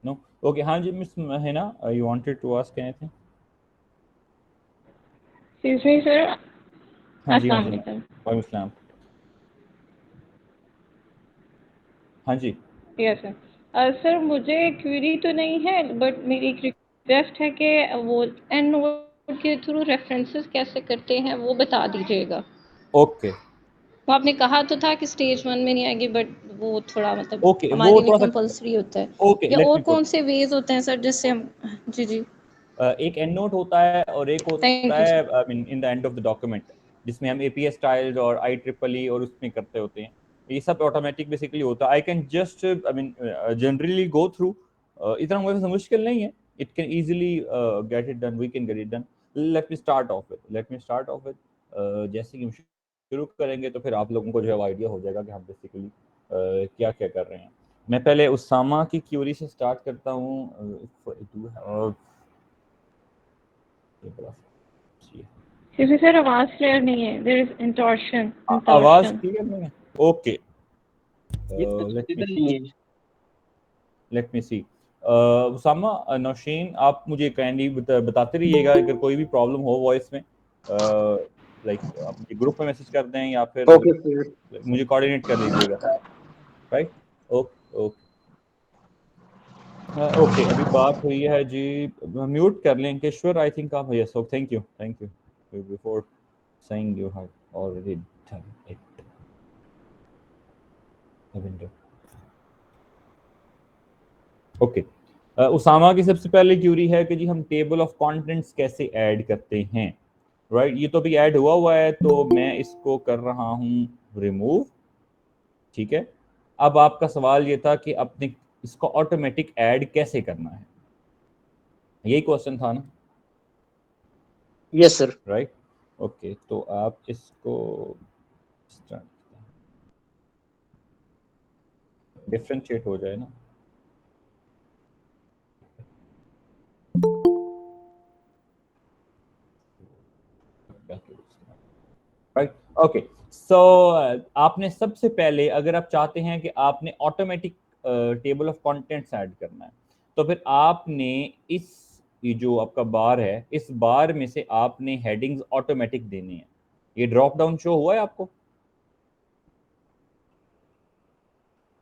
No? Okay, हाँ जी miss Hina, you wanted to ask anything? Excuse me sir. हाँ जी, हाँ अस्सलाम जी, वालेकुम। वालेकुम सलाम। हाँ जी। Yes sir. सर मुझे क्वेरी तो नहीं है, बट मेरी एक रिक्वेस्ट है कि वो एंड नोट के थ्रू रेफरेंसेस कैसे करते हैं वो बता दीजिएगा। ओके वो आपने कहा तो था कि स्टेज 1 में नहीं आएगी, बट वो थोड़ा मतलब ओके, वो हमारे लिए थोड़ा सा, कंपल्सरी होता है। ओके या लेट और मी कौन पुट, से वेज होते हैं सर जिससे हम। जी जी। एक एंड नोट होता है और एक होता थैंक यू है sir. I mean in the end of the document, जिसमें हम एपीएस स्टाइल्स और आई ट्रिपल ई और उसमें करते होते हैं। ये सब ऑटोमेटिक बेसिकली होता है। I can just I mean generally go through, इतना मुझे मुश्किल नहीं है। It can easily get it done, we can get it done. Let me start off with जैसे कि हम शुरू करेंगे तो फिर आप लोगों को जो है आइडिया हो जाएगा कि हम बेसिकली क्या क्या कर रहे हैं। मैं पहले उसामा की क्यूरी से स्टार्ट करता हूँ। ये बड़ा सी है। क्योंकि सर आवाज क्लियर नहीं है, देयर इज इंटॉर्शन आवाज इंटॉर्शन। क्लियर नहीं है? ओके, ये तो लेट मी इधर नहीं है। लेट मी सी। उसामा, नौशीन, आप मुझे काइंडली बताते रहिएगा अगर कोई भी प्रॉब्लम हो वॉइस में। लाइक आप मुझे ग्रुप में मैसेज कर दें या फिर ओके सर। मुझे कोऑर्डिनेट कर लीजिएगा। राइट? Okay okay. ओके, अभी बात हुई है जी। म्यूट कर लें केश्वर, आई थिंक आप, yes, okay, thank you before saying you have already done it. The window. Okay, Usama की सबसे पहले क्यूरी है कि जी हम टेबल ऑफ कंटेंट्स कैसे ऐड करते हैं। राइट, ये तो अभी ऐड हुआ है तो मैं इसको कर रहा हूं रिमूव। ठीक है, अब आपका सवाल ये था कि अपने इसको ऑटोमेटिक ऐड कैसे करना है, यही क्वेश्चन था ना? Yes sir. राइट, ओके, तो आप इसको डिफ्रेंशिएट हो जाए ना। Right, okay. सो आपने सबसे पहले, अगर आप चाहते हैं कि आपने automatic table of contents add करना है, तो फिर आपने इस, ये जो आपका बार है, इस बार में से आपने हेडिंग्स ऑटोमेटिक देने हैं। ये ड्रॉप डाउन शो हुआ है आपको?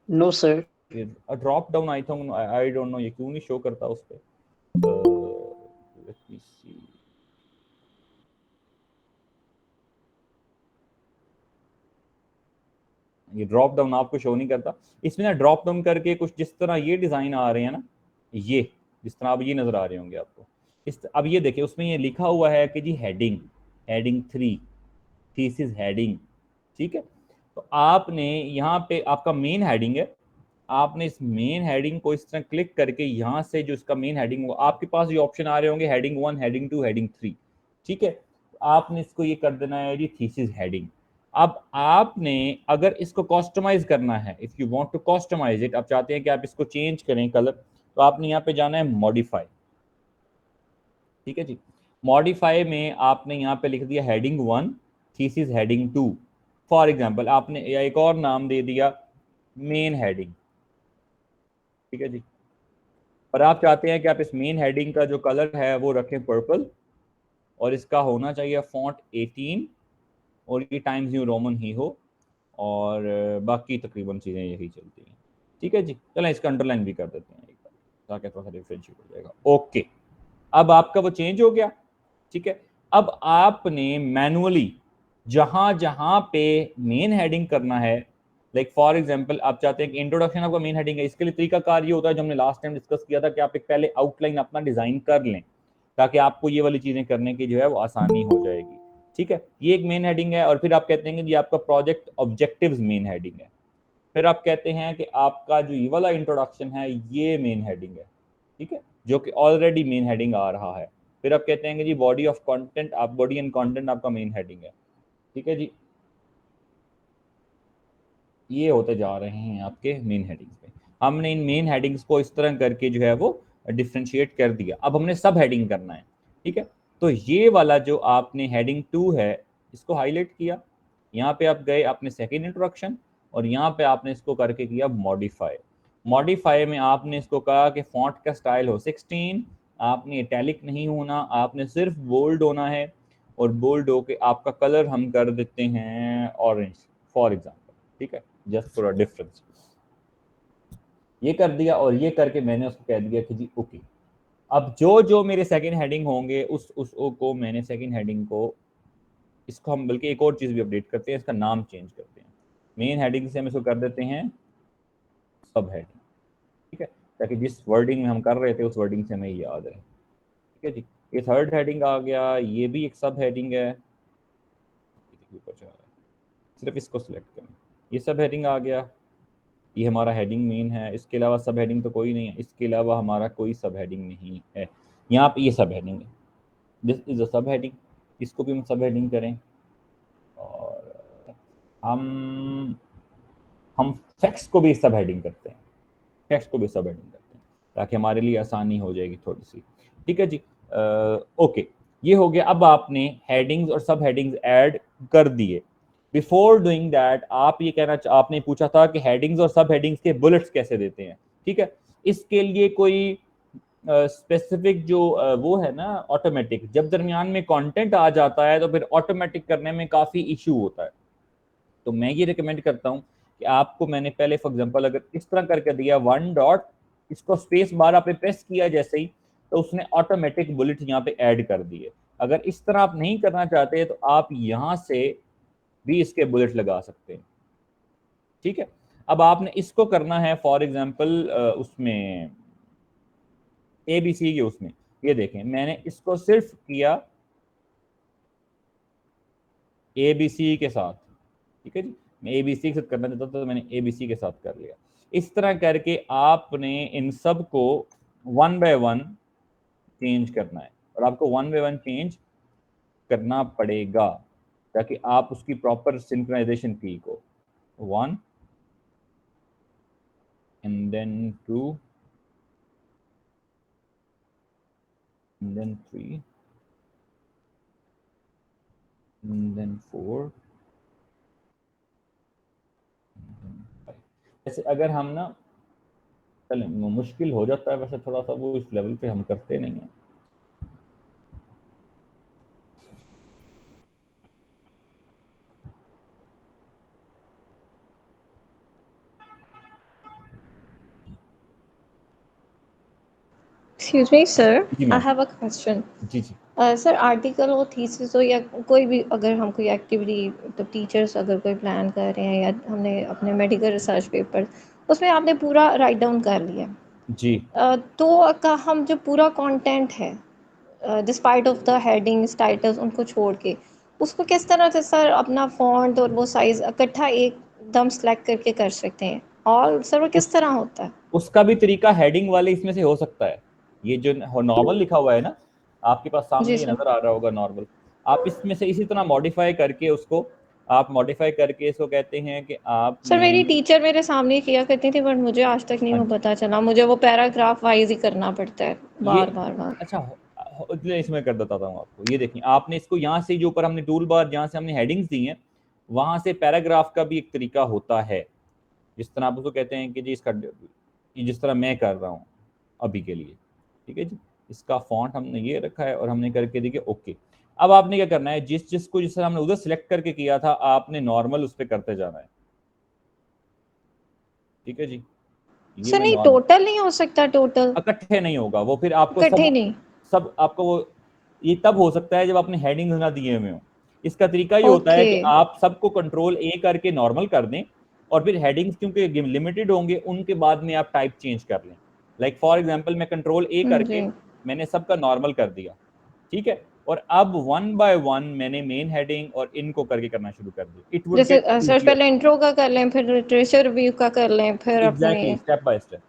No sir. Drop down I think, I don't know ये क्यों नहीं शो करता उस पर। Let me see. ये ड्रॉप डाउन आपको शो नहीं करता इसमें ना। ड्रॉप डाउन करके कुछ जिस तरह ये डिजाइन आ रहे हैं ना, ये जिस तरह अब ये नजर आ रहे होंगे आपको, इस, अब ये देखिए उसमें ये लिखा हुआ है कि जी हेडिंग, हेडिंग 3, थीसिस हेडिंग। ठीक है, तो आपने यहाँ पे आपका मेन हेडिंग है, आपने इस मेन हेडिंग को इस तरह क्लिक करके यहाँ से जो इसका मेन हेडिंग होगा, आपके पास ये ऑप्शन आ रहे होंगे हेडिंग 1, हेडिंग 2, हेडिंग 3। ठीक है, तो आपने इसको ये कर देना है जी थीसिस हेडिंग। अब आपने अगर इसको कस्टमाइज करना है, if you want to customize it, आप चाहते हैं कि आप इसको चेंज करें कलर, तो आपने यहाँ पे जाना है मॉडिफाई। ठीक है जी, मॉडिफाई में आपने यहाँ पे लिख दिया heading 1, thesis heading 2। For example आपने या एक और नाम दे दिया मेन हेडिंग। ठीक है जी, और आप चाहते हैं कि आप इस मेन हेडिंग का जो कलर है वो रखें पर्पल, और इसका होना चाहिए फॉन्ट 18, और ये टाइम्स न्यू रोमन ही हो, और बाकी तकरीबन चीज़ें यही चलती हैं। ठीक है जी, चलें इसका अंडरलाइन भी कर देते हैं एक बार ताकि थोड़ा सा डिफ्रेंशिएट हो जाएगा। ओके, अब आपका वो चेंज हो गया। ठीक है, अब आपने मैनुअली जहां जहां पे मेन हेडिंग करना है, लाइक फॉर एग्जांपल आप चाहते हैं कि इंट्रोडक्शन आपका मेन हेडिंग है, इसके लिए तरीका कार ये होता है जो हमने लास्ट टाइम डिस्कस किया था कि आप एक पहले आउटलाइन अपना डिजाइन कर लें ताकि आपको ये वाली चीजें करने की जो है वो आसानी हो जाएगी। ठीक है, ये एक मेन हेडिंग है, और फिर आप कहते हैं कि ये आपका प्रोजेक्ट ऑब्जेक्टिव्स मेन हेडिंग है। फिर आप कहते हैं कि आपका जो ये वाला इंट्रोडक्शन है ये मेन हेडिंग है। ठीक है, जो कि ऑलरेडी मेन हेडिंग आ रहा है। फिर आप कहते हैं कि जी बॉडी ऑफ कंटेंट, आप बॉडी एंड कंटेंट आपका मेन हेडिंग है। ठीक है जी, ये होते जा रहे हैं आपके मेन हेडिंग्स पे। हमने इन मेन हेडिंग्स को इस तरह करके जो है वो डिफ्रेंशिएट कर दिया। अब हमने सब हेडिंग करना है। ठीक है, तो ये वाला जो आपने हेडिंग 2 है इसको हाईलाइट किया, यहाँ पे आप गए आपने सेकेंड इंट्रोडक्शन, और यहाँ पे आपने इसको करके किया मॉडिफाई। मॉडिफाई में आपने इसको कहा कि फॉन्ट का स्टाइल हो 16, आपने इटैलिक नहीं होना, आपने सिर्फ बोल्ड होना है, और बोल्ड होके आपका कलर हम कर देते हैं ऑरेंज फॉर एग्जांपल, ठीक है, जस्ट फॉर अ डिफरेंस। ये कर दिया, और ये करके मैंने उसको कह दिया कि जी ओके। अब जो जो मेरे सेकंड हेडिंग होंगे उस को मैंने सेकंड हेडिंग को, इसको हम बल्कि एक और चीज़ भी अपडेट करते हैं, इसका नाम चेंज करते हैं। मेन हेडिंग से हम इसको कर देते हैं सब हेडिंग, ठीक है, ताकि जिस वर्डिंग में हम कर रहे थे उस वर्डिंग से हमें याद रहे, ठीक है जी। ये थर्ड हेडिंग आ गया, ये भी एक सब हेडिंग है, ऊपर जा रहा है, सिर्फ इसको सिलेक्ट करें, ये सब हेडिंग आ गया, ये हमारा हेडिंग मेन है, इसके अलावा सब हेडिंग तो कोई नहीं है, इसके अलावा हमारा कोई सब हेडिंग नहीं है। यहाँ पे ये सब हेडिंग है, दिस इज अ सब हेडिंग, इसको भी हम सब हेडिंग करें, और हम फैक्ट्स को भी सब हेडिंग करते हैं, फैक्ट्स को भी सब हेडिंग करते हैं ताकि हमारे लिए आसानी हो जाएगी थोड़ी सी, ठीक है जी। ओके, ये हो गया। अब आपने हेडिंग्स और सब हेडिंग्स ऐड कर दिए। बिफोर डूइंग दैट आप ये कहना, आपने पूछा था कि हेडिंग्स और सब हेडिंग्स के बुलेट्स कैसे देते हैं, ठीक है। इसके लिए कोई स्पेसिफिक जो वो है ना ऑटोमेटिक, जब दरमियान में कंटेंट आ जाता है तो फिर ऑटोमेटिक करने में काफ़ी इशू होता है। तो मैं ये रिकमेंड करता हूँ कि आपको, मैंने पहले फॉर एग्जांपल अगर इस तरह करके दिया 1 डॉट, इसको स्पेस बार आपने प्रेस किया जैसे ही, तो उसने ऑटोमेटिक बुलेट यहाँ पे ऐड कर दिए। अगर इस तरह आप नहीं करना चाहते तो आप यहाँ से भी इसके बुलेट लगा सकते हैं, ठीक है। अब आपने इसको करना है फॉर एग्जांपल उसमें ABC के उसमें, ये देखें मैंने इसको सिर्फ किया ABC के साथ, ठीक है जी। मैं ABC के साथ करना चाहता था तो मैंने ABC के साथ कर लिया। इस तरह करके आपने इन सब को 1 बाय 1 चेंज करना है, और आपको 1 बाय 1 चेंज करना पड़ेगा ताकि आप उसकी प्रॉपर सिंक्रोनाइजेशन की को 1 and then 2 and then 3 and then 4 and then 5। ऐसे अगर हम ना, चलें मुश्किल हो जाता है वैसे थोड़ा सा, वो इस लेवल पे हम करते नहीं हैं। Excuse me, sir. जी I ma'am. have a question. जी जी सर आर्टिकल और थीसिस हो या कोई भी, अगर हम कोई एक्टिविटी, तो टीचर्स अगर कोई प्लान कर रहे हैं, या हमने अपने मेडिकल रिसर्च पेपर उसमें आपने पूरा राइट डाउन कर लिया, जी तो का हम जो पूरा कंटेंट है, despite of the headings titles उनको छोड़ के, उसको किस तरह से सर अपना फॉन्ट और वो साइज इकट्ठा एकदम सेलेक्ट करके कर सकते हैं, और सर वो किस उस तरह होता है? उसका भी तरीका हेडिंग वाले इसमें से हो सकता है। ये जो नॉर्मल लिखा हुआ है ना, आपके पास जी सामने ये सर। नजर आ रहा होगा नॉर्मल, आप इसमें से इसी तरह मॉडिफाई करके उसको, आप मॉडिफाई करके इसको कहते हैं कि सर आपने, मेरी टीचर मेरे सामने किया करती थी, बट मुझे आज तक नहीं हाँ वो जी, पता चला, मुझे वो पैराग्राफ वाइज ही करना पड़ता है, ये बार बार बार। अच्छा इसलिए इसमें कर देता हूँ आपको। ये देखिए आपने इसको यहाँ से, जो ऊपर हमने टूल बार जहाँ से हमने हेडिंग्स दी हैं, वहां से पैराग्राफ का भी एक तरीका होता है, जिस तरह आप उसको कहते हैं कि जी इसका, जिस तरह मैं कर रहा हूँ अभी के लिए, ठीक है जी। इसका फॉन्ट हमने ये रखा है और हमने करके देखिए ओके। अब आपने क्या करना है, जिसको जिस तरह हमने उधर सिलेक्ट करके किया था, आपने नॉर्मल उस पर करते जाना है, ठीक है जी। ये सर मैं नहीं, नॉर्मल, टोटल नहीं हो सकता, टोटल इकट्ठे नहीं होगा वो, फिर आपको सब इकट्ठे नहीं? सब आपको वो, ये तब हो सकता है जब आपने हेडिंग्स ना दिए हुए हो। इसका तरीका ये होता है ओके। कि आप सबको कंट्रोल A करके नॉर्मल कर दें, और फिर हेडिंग्स क्योंकि लिमिटेड होंगे उनके बाद में आप टाइप चेंज कर लें। लाइक फॉर एग्जांपल मैं कंट्रोल A करके जी। मैंने सबका नॉर्मल कर दिया, ठीक है, और अब 1 बाय 1 मैंने मेन हेडिंग और इनको करके करना शुरू कर दिया। इट वुड जैसे गेट सर इजियर, पहले इंट्रो का कर लें, फिर लिटरेचर रिव्यू का कर लें, फिर अपने। एग्जैक्टली स्टेप बाय स्टेप,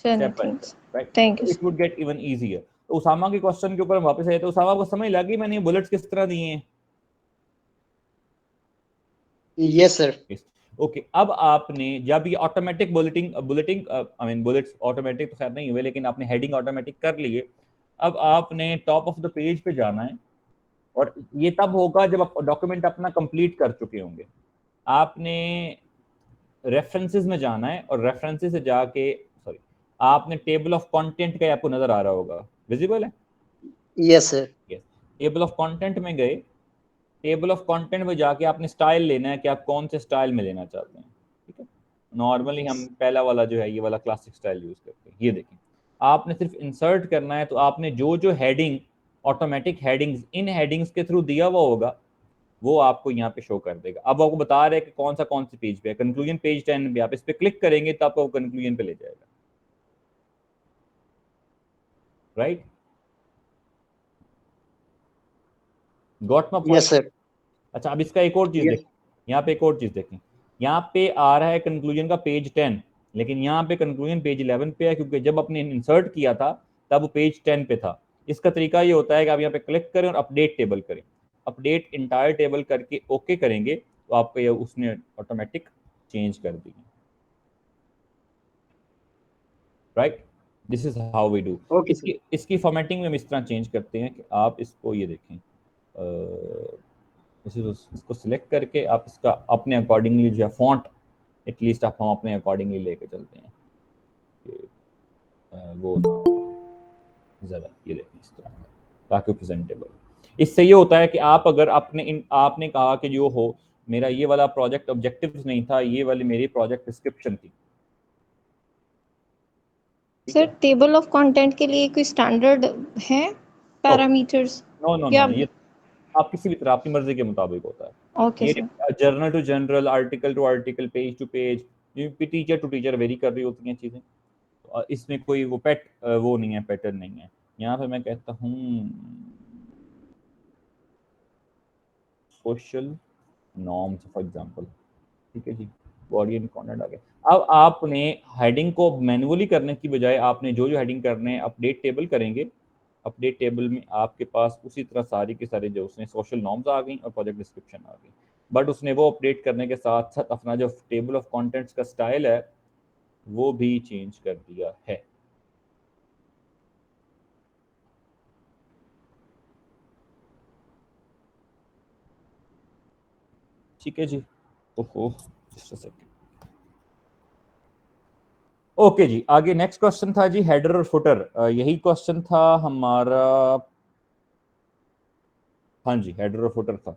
चलिए स्टेप बाय ठीक। Step, right. थैंक तो you. It would get even easier. तो उसामा के क्वेश्चन के ऊपर हम वापस आए, तो उसामा को समझ लगी मैंने बुलेट्स किस तरह दिए हैं? Yes, sir. ओके अब आपने जब ये automatic bulleting bulleting I mean bullets automatic तो खैर नहीं हुए, लेकिन आपने हेडिंग ऑटोमेटिक कर लिए। अब आपने टॉप ऑफ द पेज पे जाना है, और ये तब होगा जब आप डॉक्यूमेंट अपना कंप्लीट कर चुके होंगे। आपने रेफरेंसेस में जाना है और रेफरेंसेस से जाके सॉरी आपने टेबल ऑफ कंटेंट का आपको नजर आ रहा होगा, विजिबल है? Yes, sir. Yes. Table of content में गए, टेबल ऑफ कंटेंट में जाके आपने स्टाइल लेना है कि आप कौन से स्टाइल में लेना चाहते हैं, ठीक है। नॉर्मली हम पहला वाला जो है ये वाला क्लासिक स्टाइल यूज करते हैं। ये देखें, आपने सिर्फ इंसर्ट करना है, तो आपने जो जो हेडिंग ऑटोमेटिक हेडिंग्स इन हेडिंग्स के थ्रू दिया हुआ होगा वो आपको यहाँ पे शो कर देगा। अब आपको बता रहे हैं कि कौन से पेज पे है, कंक्लूजन पेज 10 पे। आप इस पे क्लिक करेंगे तो आपको कंक्लूजन पे ले जाएगा, right? Got my Yes, point? sir. अच्छा, अब इसका एक और चीज Yes. देखें, यहाँ पे एक और चीज देखें। यहाँ पे आ रहा है कंक्लूजन का पेज 10, लेकिन यहाँ पे कंक्लूजन पेज 11 पे है, क्योंकि जब आपने इंसर्ट किया था तब वो पेज 10 पे था। इसका तरीका ये होता है कि आप यहाँ पे क्लिक करें और अपडेट टेबल करें, अपडेट इंटायर टेबल करके ओके करेंगे तो आपको ये उसने ऑटोमेटिक चेंज कर दी, right? This is how we do. Okay, sir. इसकी फॉर्मेटिंग में हम इस तरह चेंज करते हैं कि आप इसको ये देखें, इसको सिलेक्ट करके आप इसका अपने अकॉर्डिंगली जो है फॉन्ट एटलीस्ट आप हम अपने अकॉर्डिंगली लेके चलते हैं कि वो ज़्यादा ये देखें इस तरह, ताकि प्रेजेंटेबल। इससे ये होता है कि आप अगर आपने कहा कि जो हो मेरा ये वाला प्रोजेक्ट ऑब्जेक्टिव्स नहीं था, ये वाली मेरी प्रोजेक्ट डिस्क्रिप्शन थी, ठीक सर है। टेबल ऑफ कंटेंट के लिए कोई स्टैंडर्ड है, no parameters no no no या? नो, ये आप किसी भी तरह अपनी मर्जी के मुताबिक होता है। ओके ये sir. Journal to journal, article to article, page to page, teacher to teacher vary कर रही होती हैं चीज़ें। और इसमें कोई वो वो नहीं है, पैटर्न नहीं है। यहाँ पे मैं कहता हूँ सोशल नॉर्म्स फॉर एग्जांपल, ठीक है जी, बॉडी एंड कंटेंट आ गया। अब आपने हेडिंग को मैन्युअली करने की बजाय आपने जो जो हेडिंग करने हैं अपडेट टेबल करेंगे। अपडेट टेबल में आपके पास उसी तरह सारी के सारे जो उसने सोशल नॉर्म्स आ गई और प्रोजेक्ट डिस्क्रिप्शन आ गई, बट उसने वो अपडेट करने के साथ साथ अपना जो टेबल ऑफ कंटेंट्स का स्टाइल है वो भी चेंज कर दिया है। ठीक है जी। ओहो, जस्ट अ सेकंड। ओके जी, आगे नेक्स्ट क्वेश्चन था जी हेडर और फुटर। यही क्वेश्चन था हमारा। हाँ जी, हेडर और फुटर था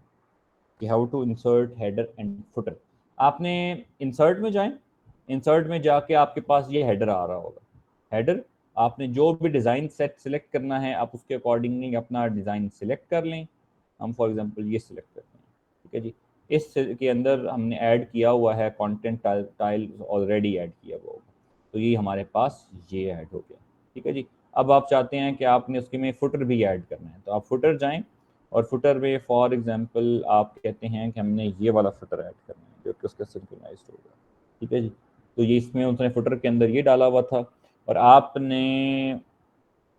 कि how to insert header and footer. आपने इंसर्ट में जाएं, इंसर्ट में जाके आपके पास ये हेडर आ रहा होगा। हेडर, आपने जो भी डिज़ाइन सेट सिलेक्ट करना है आप उसके अकॉर्डिंगली अपना डिज़ाइन सिलेक्ट कर लें। हम फॉर एग्जांपल ये सिलेक्ट करते हैं, ठीक है जी। इस के अंदर हमने ऐड किया हुआ है कंटेंट टाइल ऑलरेडी ऐड किया हुआ होगा, तो ये हमारे पास ये ऐड हो गया, ठीक है जी। अब आप चाहते हैं कि आपने उसके में फुटर भी ऐड करना है, तो आप फुटर जाएं और फुटर में फॉर एग्जांपल आप कहते हैं कि हमने ये वाला फुटर ऐड करना है जो कि उसका सिंक्रोनाइज्ड होगा, ठीक है जी। तो ये इसमें उसने फुटर के अंदर ये डाला हुआ था। और आपने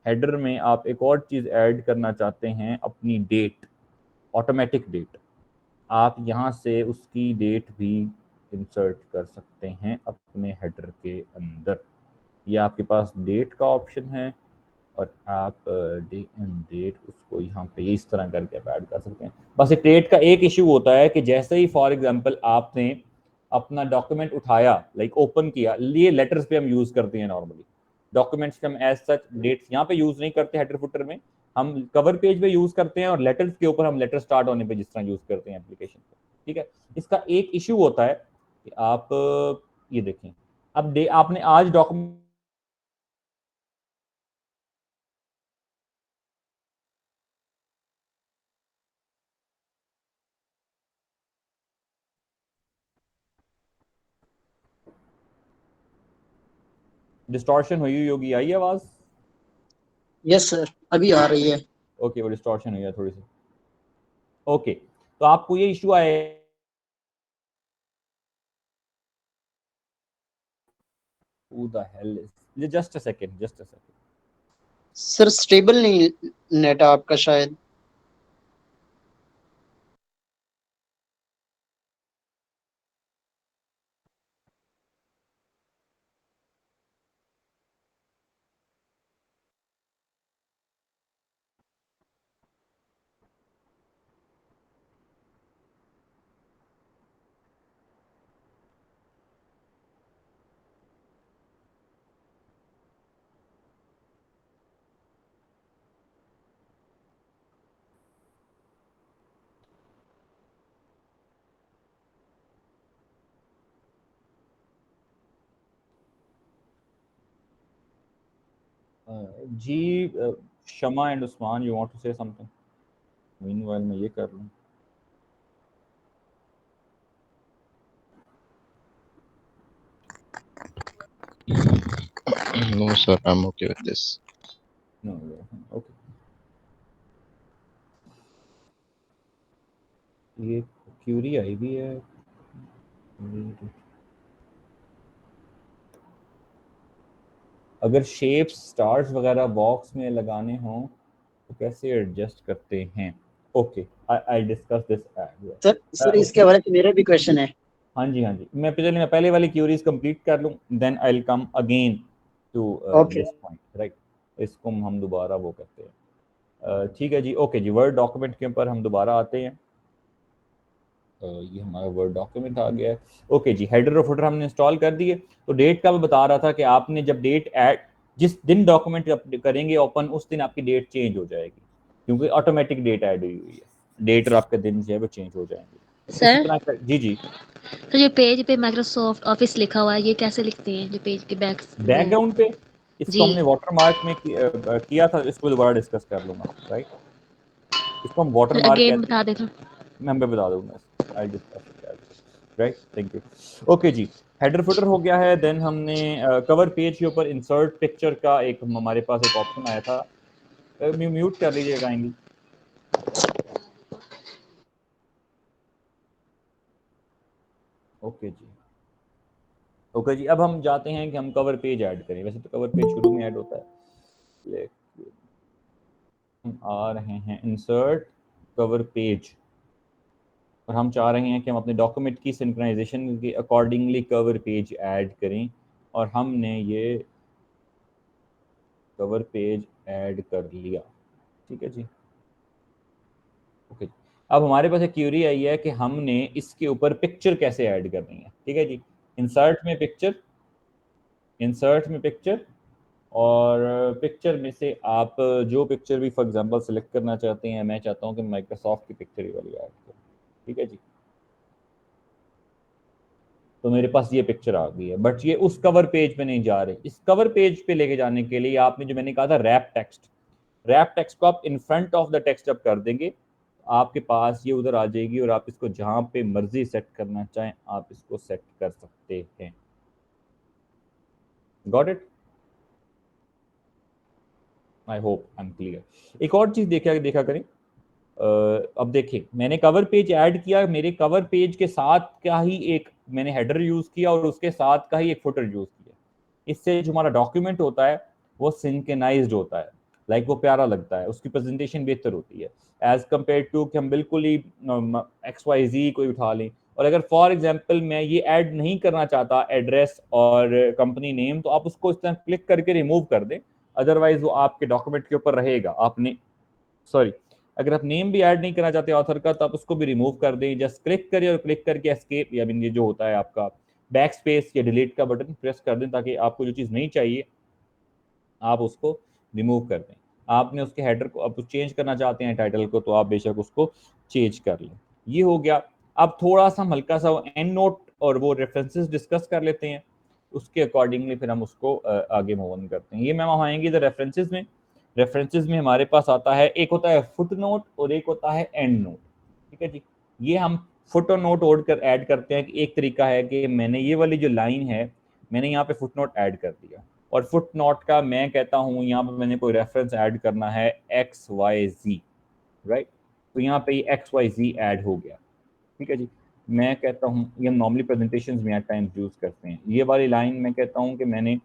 हेडर में आप एक और चीज़ ऐड करना चाहते हैं, अपनी डेट, ऑटोमेटिक डेट। आप यहाँ से उसकी डेट भी इंसर्ट कर सकते हैं अपने हेडर के अंदर। ये आपके पास डेट का ऑप्शन है और आप डे एंड डेट उसको यहाँ पे इस तरह करके आप ऐड कर सकते हैं। बस ये डेट का एक इशू होता है कि जैसे ही फॉर एग्जांपल आपने अपना डॉक्यूमेंट उठाया, लाइक ओपन किया, ये लेटर्स पे हम यूज करते हैं नॉर्मली। डॉक्यूमेंट्स के हम एज सच डेट्स यहाँ पे यूज नहीं करते हेडर फुटर में, हम कवर पेज पे यूज करते हैं और लेटर्स के ऊपर हम लेटर स्टार्ट होने पे जिस तरह यूज करते हैं एप्लीकेशन पे, ठीक है। इसका एक इशू होता है कि आप ये देखें, अब आपने आज डॉक्यूमेंट डिस्टॉर्शन हुई होगी, आई आवाज? Yes, sir. अभी आ रही है. ओके, वो डिस्टॉर्शन हुई है थोड़ी सी। ओके, तो आपको ये इशू आए, who the hell is, just a second, just a second। Sir stable नहीं नेट आपका शायद. जी Shama and Usman, you want to say something? Meanwhile मैं ये कर लूं। No, sir, I'm okay with this. No, okay. ये क्यूरी आई भी है। अगर शेप्स स्टार्स वगैरह बॉक्स में लगाने हों तो कैसे एडजस्ट करते हैं? Okay, I discuss this sir sir इसके हवाले से मेरा भी क्वेश्चन है। हाँ जी, हाँ जी, मैं पहले वाली क्यूरीज कंप्लीट कर लूँ, then I will come again to okay this point, right. इसको हम दोबारा वो करते हैं। ठीक है जी, ओके जी, वर्ड डॉक्यूमेंट के ऊपर हम दोबारा आते हैं। ये हमारा वर्ड डॉक्यूमेंट आ गया है। ओके जी, हेडर और फुटर हमने इंस्टॉल कर दिए। तो डेट का मैं बता रहा था कि आपने जब डेट ऐड, जिस दिन डॉक्यूमेंट करेंगे ओपन, उस दिन आपकी डेट चेंज हो जाएगी, क्योंकि ऑटोमेटिक डेट ऐड हुई हुई है। डेट और आपके दिन जो है वो चेंज हो जाएंगे। इसी सर, तरह जी जी, तो जो पेज पे माइक्रोसॉफ्ट ऑफिस लिखा हुआ है, ये कैसे लिखते हैं जो पेज के बैकग्राउंड पे इसको जी। हमने वाटरमार्क में किया था, इसको दोबारा डिस्कस कर लूंगा, राइट। इसको हम वाटरमार्क अगेन कहते हैं। बता देता हूँ। मैं बता दूंगा, I discuss right, thank you. Okay जी, हेडर फुटर हो गया है। देन हमने कवर पेज के ऊपर इंसर्ट पिक्चर का एक हमारे पास एक ऑप्शन आया था। म्यूट कर लीजिएगा काइंडली। ओके जी, ओके जी, अब हम जाते हैं कि हम कवर पेज ऐड करें। वैसे तो कवर पेज शुरू में ऐड होता है, लेकिन हम आ रहे हैं इंसर्ट कवर पेज, और हम चाह रहे हैं कि हम अपने डॉक्यूमेंट की सिंक्रोनाइजेशन के अकॉर्डिंगली कवर पेज ऐड करें, और हमने ये कवर पेज ऐड कर लिया। ठीक है जी, ओके। अब हमारे पास एक क्यूरी आई है कि हमने इसके ऊपर पिक्चर कैसे ऐड करनी है। ठीक है जी, इंसर्ट में पिक्चर, इंसर्ट में पिक्चर, और पिक्चर में से आप जो पिक्चर भी फॉर एग्जांपल सेलेक्ट करना चाहते हैं, मैं चाहता हूं कि माइक्रोसॉफ्ट की पिक्चर ही वाली ऐड करें। ठीक है जी, तो मेरे पास ये पिक्चर आ गई है, बट ये उस कवर पेज पे नहीं जा रही। इस कवर पेज पे लेके जाने के लिए आपने जो मैंने कहा था रैप टेक्स्ट, रैप टेक्स्ट को आप इन फ्रंट ऑफ द टेक्स्ट जब कर देंगे, आपके पास ये उधर आ जाएगी, और आप इसको जहां पे मर्जी सेट करना चाहें आप इसको सेट कर सकते हैं। Got it? I hope I am clear. एक और चीज देखा करें। अब देखिए, मैंने कवर पेज ऐड किया, मेरे कवर पेज के साथ का ही एक मैंने हेडर यूज किया, और उसके साथ का ही एक फुटर यूज किया। इससे जो हमारा डॉक्यूमेंट होता है वो सिंक्रोनाइज्ड होता है, लाइक वो प्यारा लगता है, उसकी प्रेजेंटेशन बेहतर होती है एज कम्पेयर टू कि हम बिल्कुल ही XYZ कोई उठा लें। और अगर फॉर एग्जांपल मैं ये ऐड नहीं करना चाहता एड्रेस और कंपनी नेम, तो आप उसको इस तरह क्लिक करके रिमूव कर दें, अदरवाइज वो आपके डॉक्यूमेंट के ऊपर रहेगा। आपने सॉरी, अगर आप नेम भी ऐड नहीं करना चाहते ऑथर का, तो आप उसको भी रिमूव कर दें। जस्ट क्लिक करिए और क्लिक करके एस्केप, या ये जो होता है आपका बैक स्पेस या डिलीट का बटन प्रेस कर दें, ताकि आपको जो चीज़ नहीं चाहिए आप उसको रिमूव कर दें। आपने उसके हेडर को अब चेंज करना चाहते हैं टाइटल को, तो आप बेशक उसको चेंज कर लें। ये हो गया। अब थोड़ा सा हल्का सा एंड नोट और वो रेफरेंसेस डिस्कस कर लेते हैं, उसके अकॉर्डिंगली फिर हम उसको आगे मूव ऑन करते हैं। ये मैम हम आएंगे इधर रेफरेंसेस में। रेफरेंसेस में हमारे पास आता है, एक होता है फुट नोट और एक होता है एंड नोट। ठीक है जी, ये हम फुट और नोट ऐड करते हैं कि एक तरीका है कि मैंने ये वाली जो लाइन है, मैंने यहाँ पे फुट नोट ऐड कर दिया, और फुट नोट का मैं कहता हूँ यहाँ पे मैंने कोई रेफरेंस ऐड करना है XYZ, राइट। तो यहाँ पे ये XYZ ऐड हो गया। ठीक है जी, मैं कहता हूँ, ये हम नॉर्मली प्रेजेंटेशन में एट टाइम्स यूज करते हैं। ये वाली लाइन मैं कहता हूँ कि मैंने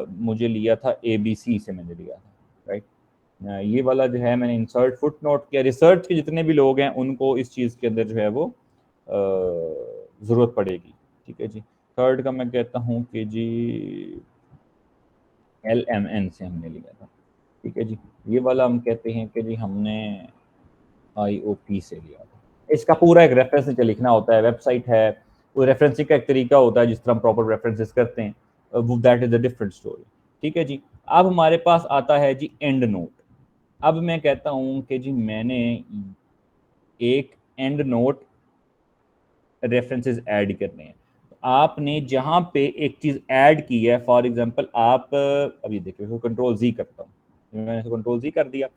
मुझे लिया था ABC से, मैंने लिया था, राइट। ये वाला जो है मैंने इंसर्ट फुट नोट किया। रिसर्च के जितने भी लोग हैं उनको इस चीज़ के अंदर जो है वो ज़रूरत पड़ेगी। ठीक है जी, थर्ड का मैं कहता हूँ कि जी LMN से हमने लिया था। ठीक है जी, ये वाला हम कहते हैं कि जी हमने IOP से लिया था। इसका पूरा एक रेफरेंस नीचे लिखना होता है, वेबसाइट है, वो रेफरेंसिंग का एक तरीका होता है जिस तरह हम प्रॉपर रेफरेंसेस करते हैं, वो that is a different story. ठीक है जी, अब हमारे पास आता है जी एंड नोट। अब मैं कहता हूँ कि जी मैंने एक एंड नोट रेफरेंसेस ऐड करने हैं। तो आपने जहाँ पे एक चीज़ ऐड की है, फॉर एग्जांपल आप अभी देखिए इसको कंट्रोल जी करता हूँ, मैंने इसको कंट्रोल जी कर दिया।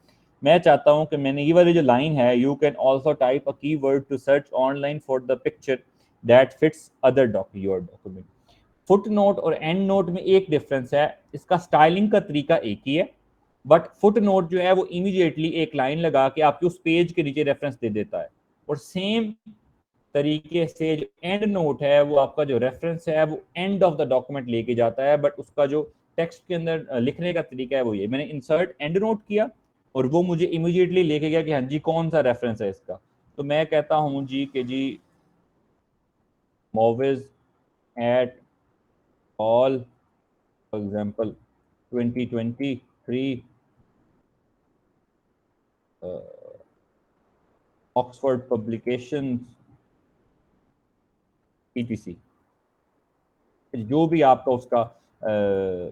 मैं चाहता हूँ कि मैंने ये वाली जो लाइन है, you can also type a keyword to search online for the picture that fits other your document. Footnote और एंड नोट में एक डिफरेंस है, इसका स्टाइलिंग का तरीका एक ही है, बट फुट नोट जो है वो इमीडिएटली एक लाइन लगा के आपके उस पेज के नीचे रेफरेंस दे देता है, और सेम तरीके से जो एंड नोट है वो आपका जो रेफरेंस है वो एंड ऑफ द डॉक्यूमेंट लेके जाता है, बट उसका जो टेक्स्ट के अंदर लिखने का तरीका है वो ये, मैंने इंसर्ट एंड नोट किया और वो मुझे इमीडिएटली लेके गया कि हाँ जी कौन सा रेफरेंस है इसका। तो मैं कहता हूँ जी कि जी movies at all for example 2023 Oxford publications PTC, जो भी आपका उसका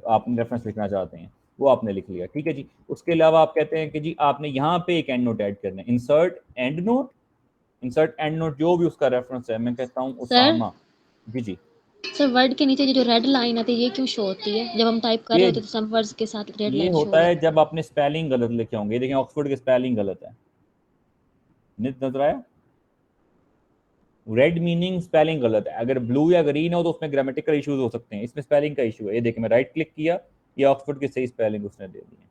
आप रेफरेंस लिखना चाहते हैं वो आपने लिख लिया, ठीक है जी। उसके अलावा आप कहते हैं कि जी आपने यहाँ पे एक एंड नोट ऐड करना है, insert and note, insert and note जो भी उसका रेफरेंस है, मैं कहता हूँ सर उसामा। जी जी, सर वर्ड के नीचे ये जो रेड लाइन आती है ये क्यों शो होती है? जब हम टाइप कर रहे ये होते हैं तो सब वर्ड्स के साथ रेड ये लाइन शो होता हो है जाती जब आपने स्पेलिंग गलत लिखे होंगे। देखें ऑक्सफोर्ड की स्पेलिंग गलत है, नित नजर आया, रेड मीनिंग स्पेलिंग गलत है। अगर ब्लू या ग्रीन हो तो उसमें ग्रामेटिकल इश्यूज हो सकते हैं, इसमें स्पेलिंग का इशू है। ये देखिए मैं राइट क्लिक किया, ये ऑक्सफोर्ड की सही स्पेलिंग उसने दे दी है।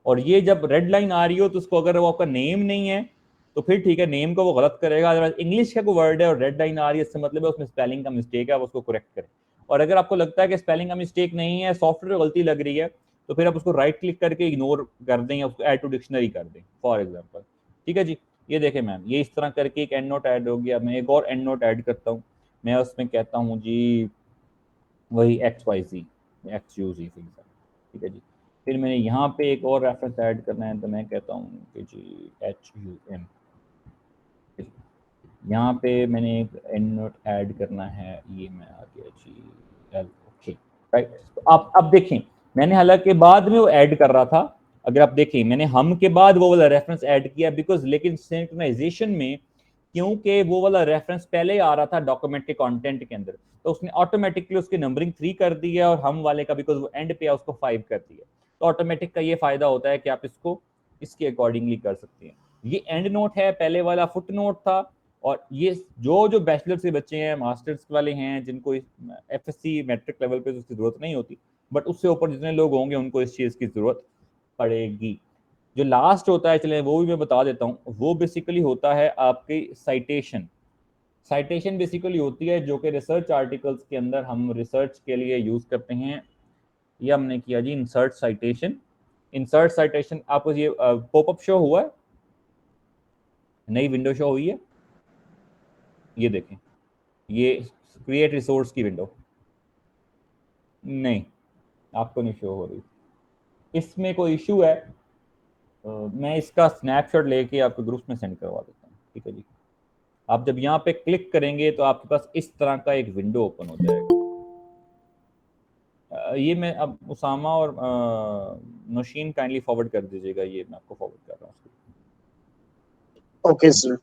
और ये जब रेड लाइन आ रही हो तो उसको, अगर वो आपका नेम नहीं है तो फिर ठीक है, नेम को वो गलत करेगा। अदरवाइज इंग्लिश का कोई वर्ड है और रेड लाइन आ रही है, इससे मतलब है उसमें स्पेलिंग का मिस्टेक है, आप उसको करेक्ट करें। और अगर आपको लगता है कि स्पेलिंग का मिस्टेक नहीं है, सॉफ्टवेयर को गलती लग रही है, तो फिर आप उसको राइट क्लिक करके इग्नोर कर दें या उसको ऐड टू डिक्शनरी कर दें फॉर एग्जाम्पल, ठीक है जी। ये देखें मैम, ये इस तरह करके एक एंड नोट ऐड हो गया। मैं एक और एंड नोट ऐड करता हूँ, मैं उसमें कहता हूँ जी वही x y z, x u z, ठीक है जी। फिर मैंने यहाँ पे एक और रेफरेंस ऐड करना है, तो मैं कहता हूँ कि जी एच यू एम। यहाँ पे मैंने एक एंड नोट ऐड करना है, ये मैं आ गया जी एल, ओके राइट। तो आप अब देखें, मैंने हालांकि बाद में वो ऐड कर रहा था, अगर आप देखें मैंने हम के बाद वो वाला रेफरेंस ऐड किया बिकॉज, लेकिन सिंक्रोनाइजेशन में क्योंकि वो वाला रेफरेंस पहले आ रहा था डॉक्यूमेंट के कंटेंट के अंदर, तो उसने ऑटोमेटिकली उसकी नंबरिंग 3 कर दी है, और हम वाले का बिकॉज वो एंड पे है उसको 5 कर दिया। तो ऑटोमेटिक का ये फायदा होता है कि आप इसको इसके अकॉर्डिंगली कर सकते हैं। ये एंड नोट है, पहले वाला फुट नोट था। और ये जो जो बैचलर्स के बच्चे हैं, मास्टर्स वाले हैं, जिनको एफएससी मैट्रिक लेवल पे तो उसकी जरूरत नहीं होती, बट उससे ऊपर जितने लोग होंगे उनको इस चीज़ की जरूरत पड़ेगी। जो लास्ट होता है, चले वो भी मैं बता देता हूँ, वो बेसिकली होता है आपकी साइटेशन। साइटेशन बेसिकली होती है जो कि रिसर्च आर्टिकल्स के अंदर हम रिसर्च के लिए यूज़ करते हैं। ये हमने किया जी इंसर्ट साइटेशन। इंसर्ट साइटेशन आपको ये पॉपअप शो हुआ है, नई विंडो शो हुई है, ये देखें, ये क्रिएट रिसोर्स की विंडो, नहीं आपको नहीं शो हो रही, इसमें कोई इशू है। मैं इसका स्नैपशॉट लेके आपको ग्रुप में सेंड करवा देता हूँ, ठीक है जी। आप जब यहाँ पे क्लिक करेंगे तो आपके पास इस तरह का एक विंडो ओपन हो जाएगा। ये मैं अब उसामा और नौशीन काइंडली फॉरवर्ड कर दीजिएगा, ये मैं आपको फॉरवर्ड कर रहा हूँ। Okay sir.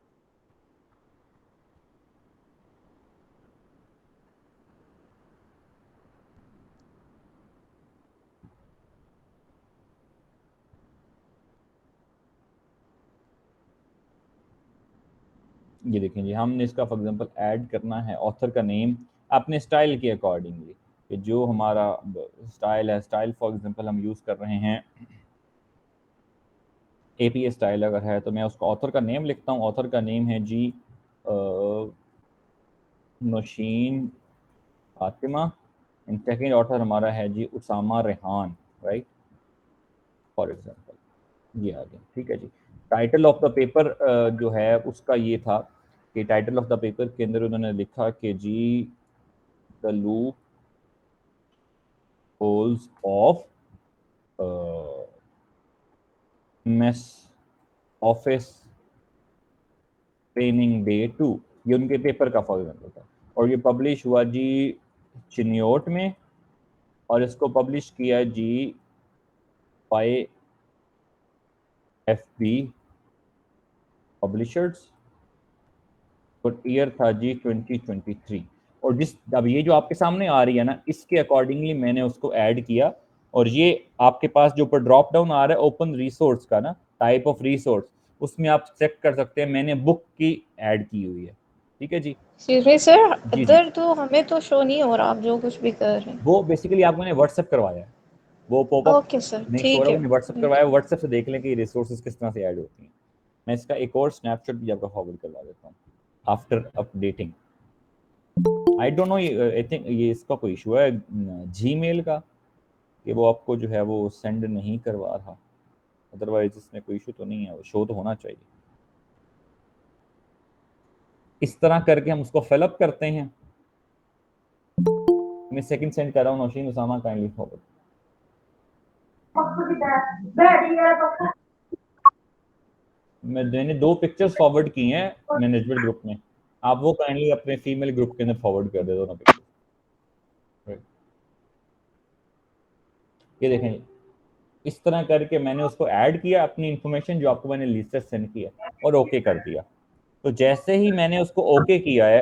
ये देखें जी, हमने इसका फॉर एग्जांपल ऐड करना है ऑथर का नेम अपने स्टाइल के अकॉर्डिंगली, कि जो हमारा स्टाइल है, स्टाइल फॉर एग्जांपल हम यूज़ कर रहे हैं एपीए स्टाइल अगर है, तो मैं उसका ऑथर का नेम लिखता हूँ। ऑथर का नेम है जी Naushin Fatima, and second author हमारा है जी Usama Rehan, right, for example ये आ गया, ठीक है जी। टाइटल ऑफ द पेपर जो है उसका ये था कि टाइटल ऑफ द पेपर के अंदर उन्होंने लिखा कि जी the loopholes of MS office training day 2, ये उनके पेपर का फॉर एग्जाम्पल था। और ये पब्लिश हुआ जी चिन्योट में, और इसको पब्लिश किया जी बाय एफबी पब्लिशर्स, और ईयर था जी 2023। और जिस अब ये जो आपके सामने आ रही है ना, इसके अकॉर्डिंगली मैंने उसको ऐड किया, और ये आपके पास जो ऊपर ड्रॉप डाउन आ रहा है ओपन रिसोर्स का ना, टाइप ऑफ रिसोर्स, उसमें आप चेक कर सकते हैं मैंने बुक की ऐड की हुई है। ठीक है जी। सीरियसली सर, जी जी, इधर तो हमें तो शो नहीं हो रहा आप जो कुछ भी कर रहे हैं। वो बेसिकली आपको मैंने व्हाट्सएप करवाया है, वो पॉपअप ओके सर, नहीं शो हो ठीक रहा, है। वो मैंने व्हाट्सएप करवाया, व्हाट्सएप से देख लें कि रिसोर्सेज किस तरह से ऐड होती हैं। मैं इसका एक और स्नैपशॉट भी आपको फॉरवर्ड करवा देता हूँ after updating. I don't no, I think ये इसका कोई इशू है जीमेल का, कि वो आपको जो है वो सेंड नहीं करवा रहा, अदरवाइज इसमें कोई इशू तो नहीं है, वो शो तो होना चाहिए। इस तरह करके हम उसको फिलअप करते हैं। मैं सेकंड सेंड कर रहा हूँ, नौशीन उसामा काइंडली फॉरवर्ड। मैंने 2 पिक्चर्स फॉरवर्ड की हैं मैनेजमेंट ग्रुप में, आप वो काइंडली अपने फीमेल ग्रुप के अंदर फॉरवर्ड कर दे दो ना पिक्चर। ये देखें, इस तरह करके मैंने उसको ऐड किया, अपनी इंफॉर्मेशन जो आपको मैंने लिस्ट से सेंड किया, और ओके कर दिया। तो जैसे ही मैंने उसको ओके किया है,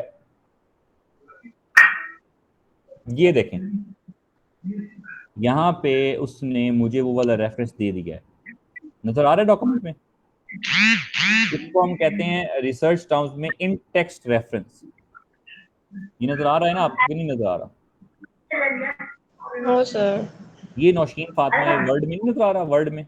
ये देखें यहाँ पे उसने मुझे वो वाला रेफरेंस दे दिया है, नजर आ रहा है डॉक्यूमेंट में। इसको हम कहते हैं रिसर्च टर्म्स में इन टेक्स्ट रेफरेंस। ये नजर आ रहा है ना आपको कि नहीं नजर आ रहा? No sir. ये नौशीन फातिमा ये वर्ड में नहीं नजर आ रहा? वर्ड में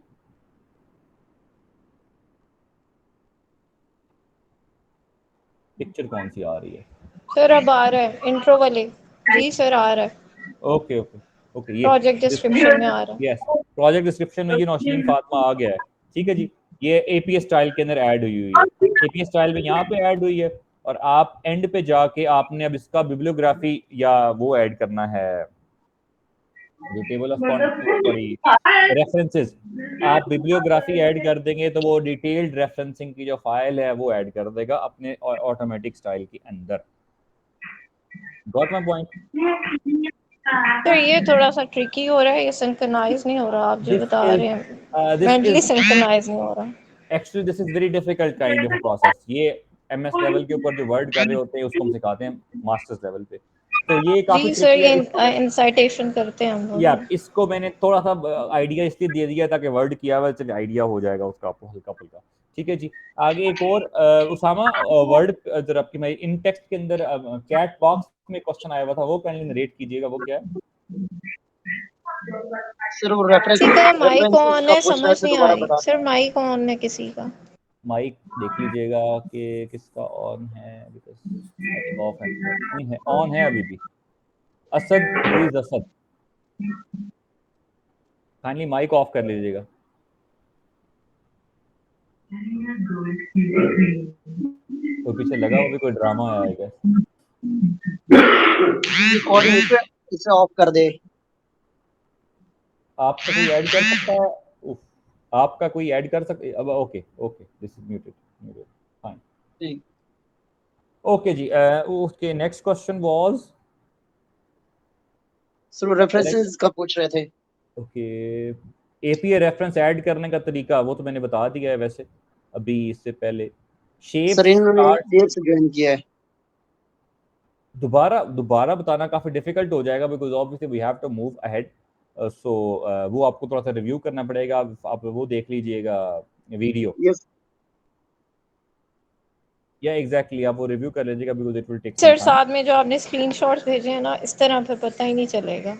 पिक्चर कौन सी आ रही है? सर अब आ रहा है इंट्रो वाले। जी सर आ रहा है, ओके ओके ओके, ये प्रोजेक्ट डिस्क्रिप्शन में आ रहा है। यस, प्रोजेक्ट डिस्क्रिप्शन में ये नौशीन फातिमा आ गया है। ठीक है जी, ये एपीएस स्टाइल के अंदर ऐड हुई हुई है, एपीएस स्टाइल में यहाँ पे ऐड हुई है, और आप एंड पे जाके आपने अब इसका बिब्लियोग्राफी या वो ऐड करना है, जो टेबल ऑफ सॉरी रेफरेंसेस, आप बिब्लियोग्राफी ऐड कर देंगे तो वो डिटेल्ड रेफरेंसिंग की जो फाइल है वो ऐड कर देगा अपने ऑटोमेटिक स्टाइल के अंदर। Got my point? तो ये थोड़ा सा ट्रिकी हो रहा है, ये सिंक्रोनाइज नहीं हो रहा आप जो बता रहे हैं, दिस मेंटली इज सिंक्रोनाइज नहीं हो रहा। Actually this is very difficult kind of process. ये एमएस लेवल के ऊपर जो वर्ड कर रहे होते हैं उसको हम सिखाते हैं मास्टर्स लेवल पे, तो ये काफी जी सर, ट्रिकी ये है। इंसाइटेशन करते हैं हम लोग या ये। इसको मैंने थोड़ा सा आइडिया इसलिए दे दिया ताकि वर्ड किया हुआ चलिए आइडिया हो जाएगा उसका आपको हल्का फुल्का। ठीक है जी, आगे एक और उसामा वर्ड जरा आपकी मैं इन टेक्स्ट के अंदर कैट बॉक्स में क्वेश्चन आया हुआ था, वो काइंडली नरेट कीजिएगा, वो क्या है? सर वो रेफरेंस किसी का माइक रेफरेंसेस ऑन का है, पूछ रहे समझ थे, नहीं दोबारा आई बता दें। सर, माइक ऑन है किसी का। माइक देख लीजिएगा कि किसका ऑन है, बिकॉज ऑफ है नहीं है, ऑन है अभी भी। Asad, who is Asad? Kindly mic off कर लीजिएगा। तो पीछे लगा हुआ भी कोई ड्रामा आया है क्या? रिकॉर्डिंग इसे ऑफ कर दे। आपका कोई ऐड कर सकता है? उफ, आपका कोई ऐड कर सकते अब? Okay okay, this is muted, muted, fine. ठीक। ओके जी, उसके नेक्स्ट क्वेश्चन वाज सर वो रेफरेंसेस का पूछ रहे थे। ओके, एपीए रेफरेंस ऐड करने का तरीका वो तो मैंने बता दिया है वैसे अभी इससे पहले। शेप सर इन्होंने स्टार्ट, देर से ज्वाइन किया है। दोबारा दोबारा बताना काफी डिफिकल्ट हो जाएगा because obviously we have to move ahead, so वो आपको थोड़ा सा रिव्यू करना पड़ेगा, आप वो देख लीजिएगा वीडियो, यस या एग्जैक्टली आप वो रिव्यू कर लीजिएगा because it will take some sir time. साथ में जो आपने स्क्रीनशॉट्स भेजे हैं ना, इस तरह फिर पता ही नहीं चलेगा,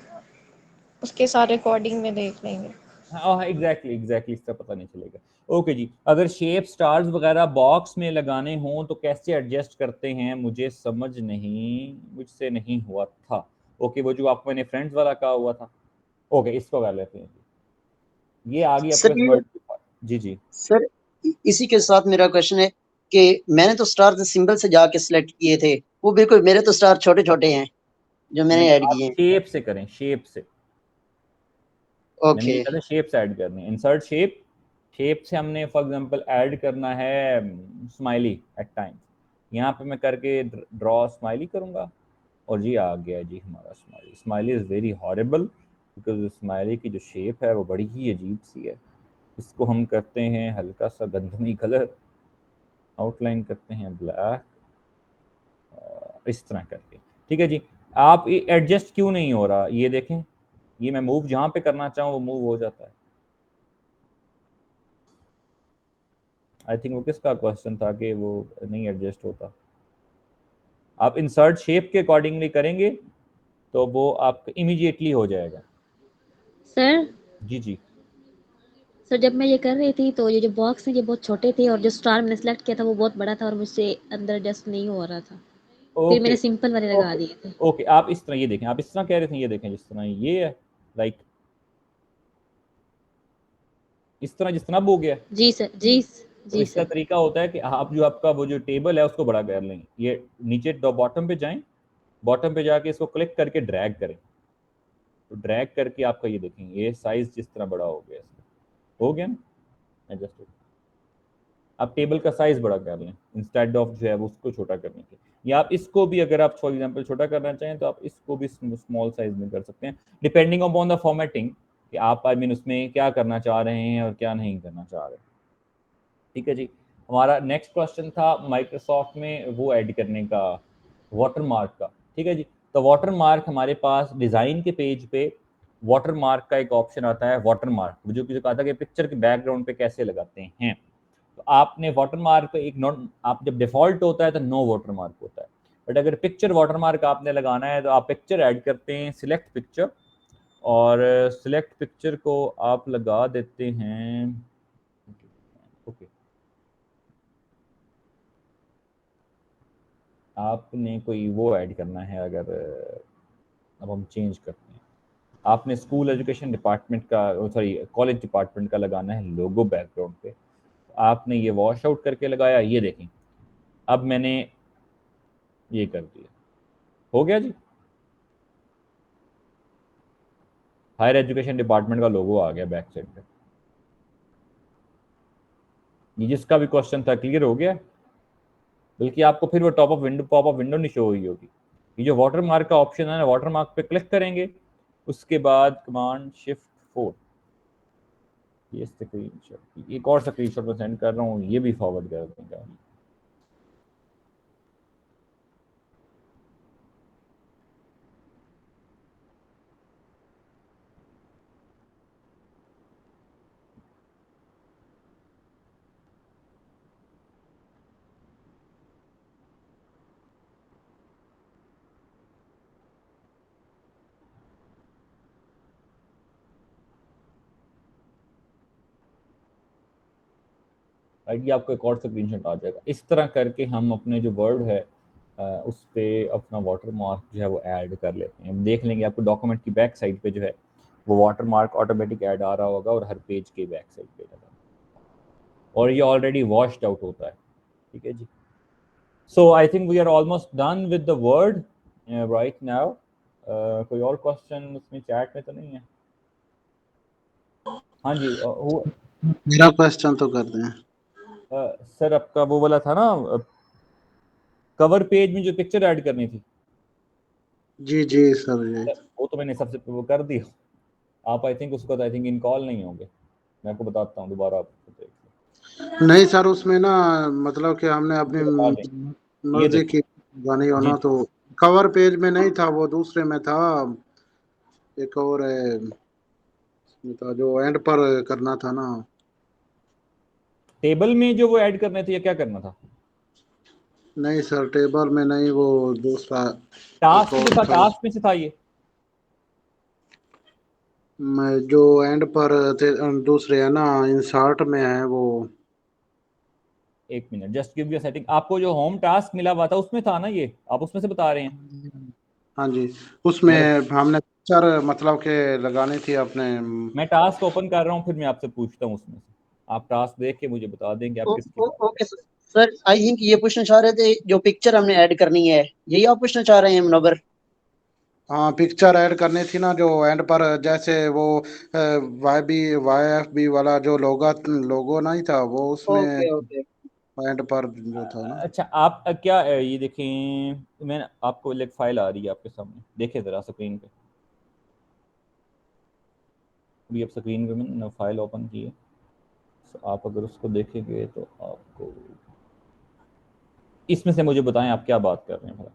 उसके साथ रिकॉर्डिंग में देख लेंगे। हाँ एग्जैक्टली एग्जैक्टली, इसका पता नहीं चलेगा। ओके जी, अगर शेप स्टार्स वगैरह बॉक्स में लगाने हों तो कैसे एडजस्ट करते हैं, मुझे समझ नहीं, मुझसे नहीं हुआ था। ओके, वो जो आपको मैंने फ्रेंड्स वाला कहा हुआ था, ओके इसको कर लेते हैं जी। ये आ गई आपके सर पास ये वर्ड। जी जी, सर इसी के साथ मेरा क्वेश्चन है कि मैंने तो स्टार के सिंबल से जाके सिलेक्ट किए थे, वो बिल्कुल मेरे तो स्टार छोटे छोटे हैं जो मैंने नहीं ऐड आप किए हैं। शेप से करें, शेप से। मैंने ओके ये कहा था शेप से ऐड करनी है, इंसर्ट शेप, शेप से हमने फॉर एग्जांपल ऐड करना है स्माइली एट टाइम, यहाँ पे मैं करके ड्रॉ स्माइली करूँगा, और जी आ गया जी हमारा smiley. Smiley is very horrible because smiley की जो शेप है वो बड़ी ही अजीब सी है। इसको हम करते हैं हल्का सा गंधमी कलर, आउटलाइन करते हैं ब्लैक, इस तरह करके। ठीक है जी। आप एडजस्ट क्यों नहीं हो रहा, ये देखें, ये मैं मूव जहां पे करना चाहूँ वो मूव हो जाता है। आई थिंक वो किसका क्वेश्चन था कि वो नहीं एडजस्ट होता। आप इंसर्ट शेप के अकॉर्डिंगली करेंगे तो वो आपका इमीडिएटली हो जाएगा। सर जी जी। सर जब मैं ये कर रही थी तो ये जो बॉक्स है ये बहुत छोटे थे और जो स्टार मैंने सेलेक्ट किया था वो बहुत बड़ा था और मुझसे अंदर एडजस्ट नहीं हो रहा था, फिर ओके मैंने सिंपल वाले लगा ओके दिए थे। ओके, आप इस तरह ये देखें, आप इस तरह कह रहे थे, ये देखें जिस तरह ये है, लाइक इस तरह जिस तरह अब हो गया। जी सर, जी तो जी इसका सर। तरीका होता है कि आप जो आपका वो जो टेबल है उसको बड़ा कर लें, ये नीचे बॉटम पे जाएं, बॉटम पे जाके इसको क्लिक करके ड्रैग करें, तो ड्रैग करके आपका ये देखेंगे ये साइज जिस तरह बड़ा हो गया, इसका हो गया ना एडजस्ट। आप टेबल का साइज बड़ा कर लें इंस्टेड ऑफ जो है वो उसको छोटा करने के, या आप इसको भी अगर आप फॉर एग्जांपल छोटा करना चाहें तो आप इसको भी स्मॉल साइज में कर सकते हैं, डिपेंडिंग अपॉन द फॉर्मेटिंग कि आप आई मीन उसमें क्या करना चाह रहे हैं और क्या नहीं करना चाह रहे। ठीक है जी। हमारा नेक्स्ट क्वेश्चन था माइक्रोसॉफ्ट में वो ऐड करने का, वाटरमार्क का। ठीक है जी। तो वाटरमार्क हमारे पास डिज़ाइन के पेज पे वाटरमार्क का एक ऑप्शन आता है, वाटरमार्क जो कहा था कि पिक्चर के बैकग्राउंड पे कैसे लगाते हैं। तो आपने वाटरमार्क पे एक नॉट, आप जब डिफॉल्ट होता है तो नो वाटरमार्क होता है, बट अगर पिक्चर वाटरमार्क आपने लगाना है तो आप पिक्चर ऐड करते हैं, सिलेक्ट पिक्चर, और सिलेक्ट पिक्चर को आप लगा देते हैं। ओके, आपने कोई वो ऐड करना है, अगर अब हम चेंज करते हैं, आपने स्कूल एजुकेशन डिपार्टमेंट का, सॉरी कॉलेज डिपार्टमेंट का लगाना है लोगो बैकग्राउंड पे। आपने ये वॉश आउट करके लगाया, ये देखें अब मैंने ये कर दिया, हो गया जी, हायर एजुकेशन डिपार्टमेंट का लोगो आ गया बैक साइड पे। ये जिसका भी क्वेश्चन था क्लियर हो गया, बल्कि आपको फिर वो पॉप अप विंडो नहीं शो हुई होगी। ये जो वाटर मार्क का ऑप्शन है ना, वाटर मार्क पे क्लिक करेंगे, उसके बाद कमांड शिफ्ट 4, ये स्क्रीनशॉट, एक और स्क्रीनशॉट में सेंड कर रहा हूँ, ये भी फॉरवर्ड कर देंगे। ये आपको एक और स्क्रीनशॉट आ जाएगा। इस तरह करके हम अपने जो वर्ड है उस पर अपना वाटर मार्क जो है वो ऐड कर लेते हैं। देख लेंगे आपको डॉक्यूमेंट की बैक साइड पे जो है वो वाटर मार्क ऑटोमेटिक ऐड आ रहा होगा, और हर पेज के बैक साइड पे लगा, और ये ऑलरेडी वॉश्ड आउट होता है। ठीक है जी। So I think we are almost done with the word right now. कोई और क्वेश्चन उसमें चैट में तो नहीं है? हाँ जी, मेरा क्वेश्चन तो कर दें। सर आपका वो वाला था ना, कवर पेज में जो पिक्चर ऐड करनी थी, जी जी सर जी। वो तो मैंने सबसे वो कर दिया। आप आई थिंक उसको आई थिंक इन कॉल नहीं होंगे, मैं आपको बताता हूँ दोबारा, आपको देख लो। नहीं सर उसमें ना मतलब कि हमने अपनी आपको बता दें, ये मर्जी देखो की गानी हो जी ना, जी, तो कवर पेज में नहीं था, वो दूसरे में था। एक और है उसमें था जो एंड पर करना था ना। टेबल में जो वो ऐड करने थे या क्या करना था? नहीं सर टेबल में नहीं, वो दूसरा एक टास्क जो और था, था। टास्क में से था ये। मैं जो एंड पर थे दूसरे है ना, इंसर्ट में है वो। एक minute, just give you setting. आपको जो होम टास्क मिला हुआ था उसमें था ना ये, आप उसमें से बता रहे हैं? हाँ जी उसमें मेरे हमने पिक्चर मतलब के लगानी थी अपने। मैं टास्क ओपन कर रहा हूँ, फिर मैं आपसे पूछता हूँ उसमें से, आप टास्क देख के मुझे बता देंगे आप किसकी बात ओके सर, आई थिंक ये पूछना चाह रहे थे जो पिक्चर हमने ऐड करनी है, यही आप पूछना चाह रहे हैं मुनव्वर? हाँ पिक्चर ऐड करनी थी ना, जो एंड पर जैसे वो YF बी वाला जो लोगो नहीं था वो उसमें ओके ओके। एंड पर जो था ना। अच्छा, आप क्या ये देखें, मैं आपको एक फाइल आ रही है आपके सामने, देखें ज़रा स्क्रीन पे। अभी आप स्क्रीन पे मैंने फाइल ओपन की है, तो आप अगर उसको देखेंगे तो आपको इसमें से मुझे बताएं आप क्या बात कर रहे हैं भला।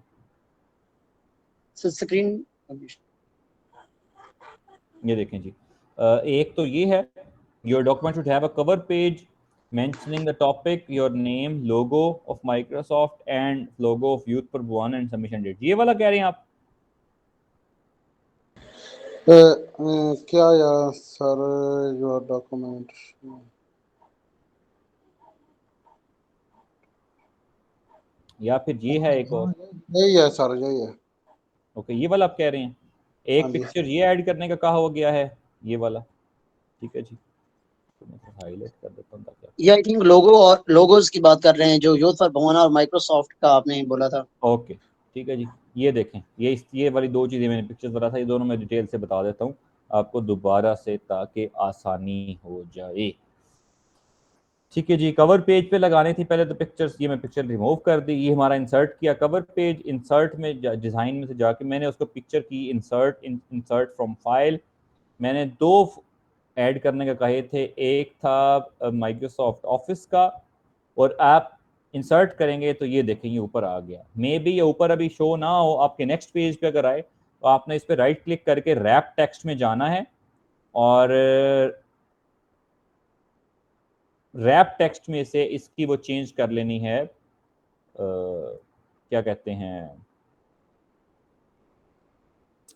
स्क्रीन ये देखें जी, एक तो ये है, your document should have a cover page mentioning the topic, your name, logo of Microsoft and logo of Youth for Bhuvan and submission date. ये वाला कह रहे हैं आप? क्या यार सर, योर डॉक्यूमेंट, या फिर ये है एक और? यही है सर, यही है। ओके, ये वाला आप कह रहे हैं। हाँ एक जी। पिक्चर ये ऐड करने का कहा हो गया है, ये वाला, ठीक है जी। तो मैं हाईलाइट कर देता हूँ ताकि ये आई थिंक लोगो और लोगोज की बात कर रहे हैं, जो यूथ फॉर भुवन और माइक्रोसॉफ्ट का आपने बोला था। ओके ठीक है जी। ये देखें, ये वाली दो चीज़ें मैंने पिक्चर्स बता था, ये दोनों मैं डिटेल से बता देता हूँ आपको दोबारा से ताकि आसानी हो जाए। ठीक है जी, कवर पेज पे लगानी थी पहले तो पिक्चर्स, ये मैं पिक्चर रिमूव कर दी, ये हमारा इंसर्ट किया कवर पेज। इंसर्ट में डिज़ाइन में से जाके मैंने उसको पिक्चर की इंसर्ट फ्रॉम फाइल। मैंने दो ऐड करने का कहे थे, एक था माइक्रोसॉफ्ट ऑफिस का, और आप इंसर्ट करेंगे तो ये देखें ये ऊपर आ गया। मे बी ये ऊपर अभी शो ना हो, आपके नेक्स्ट पेज पे अगर आए तो आपने इस पर राइट क्लिक करके रैप टेक्स्ट में जाना है, और रैप टेक्स्ट में से इसकी वो चेंज कर लेनी है, क्या कहते हैं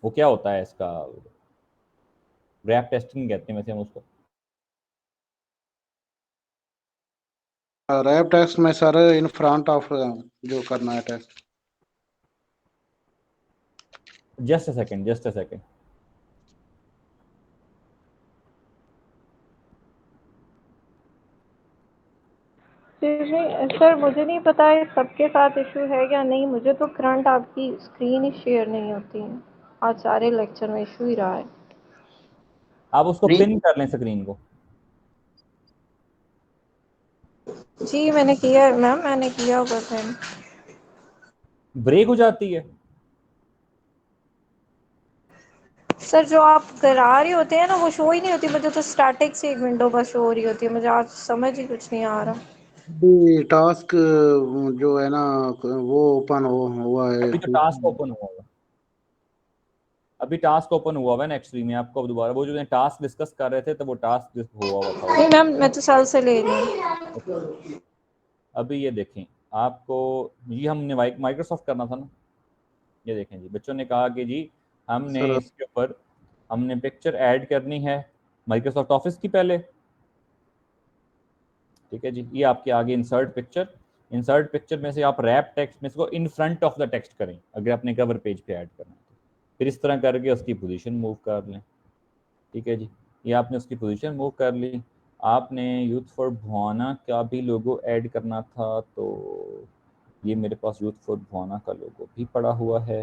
वो, क्या होता है इसका, रैप टेस्टिंग कहते हैं वैसे हम उसको। रैप टेक्स्ट में सर इन फ्रंट ऑफ जो करना है text. Just a second. Sir मुझे नहीं पता है सबके साथ इशू है या नहीं, मुझे तो करंट आपकी स्क्रीन ही शेयर नहीं होती है, आज सारे लेक्चर में इशू ही रहा है। आप उसको नहीं, पिन कर लें स्क्रीन को। जी मैंने किया है मैम, मैंने किया हुआ था। ब्रेक हो जाती है। सर जो आप करा रहे होते हैं ना वो शो ही नहीं होती, मुझे तो स्टैटिक से एक विंडो बस शो हो रही होती है, मुझे आज समझ ही कुछ नहीं आ रहा। भी टास्क जो है ना वो ओपन हुआ है। अभी तो टास्क ओपन हुआ हुआ, अभी टास्क ओपन हुआ हुआ है ना, एक्चुअली मैं आपको दोबारा वो जो टास्क डिस्कस कर रहे थे तो वो टास्क हुआ हुआ था। नहीं मैम, मैं तो सेल से ले रही हूँ। अभी ये देखें आपको, ये हमने माइक्रोसॉफ्ट करना था ना। ये देखें जी, बच्चों ने कहा कि जी हमने सर इसके ऊपर हमने पिक्चर ऐड करनी है माइक्रोसॉफ्ट ऑफिस की पहले। ठीक है जी, ये आपके आगे इंसर्ट पिक्चर में से आप रैप टेक्स्ट में इसको इन फ्रंट ऑफ द टेक्स्ट करें अगर आपने कवर पेज पे ऐड करना है तो। फिर इस तरह करके उसकी पोजीशन मूव कर लें। ठीक है जी, ये आपने उसकी पोजीशन मूव कर ली। आपने यूथ फॉर भुवाना का भी लोगो ऐड करना था, तो ये मेरे पास यूथ फॉर भुवाना का लोगो भी पड़ा हुआ है।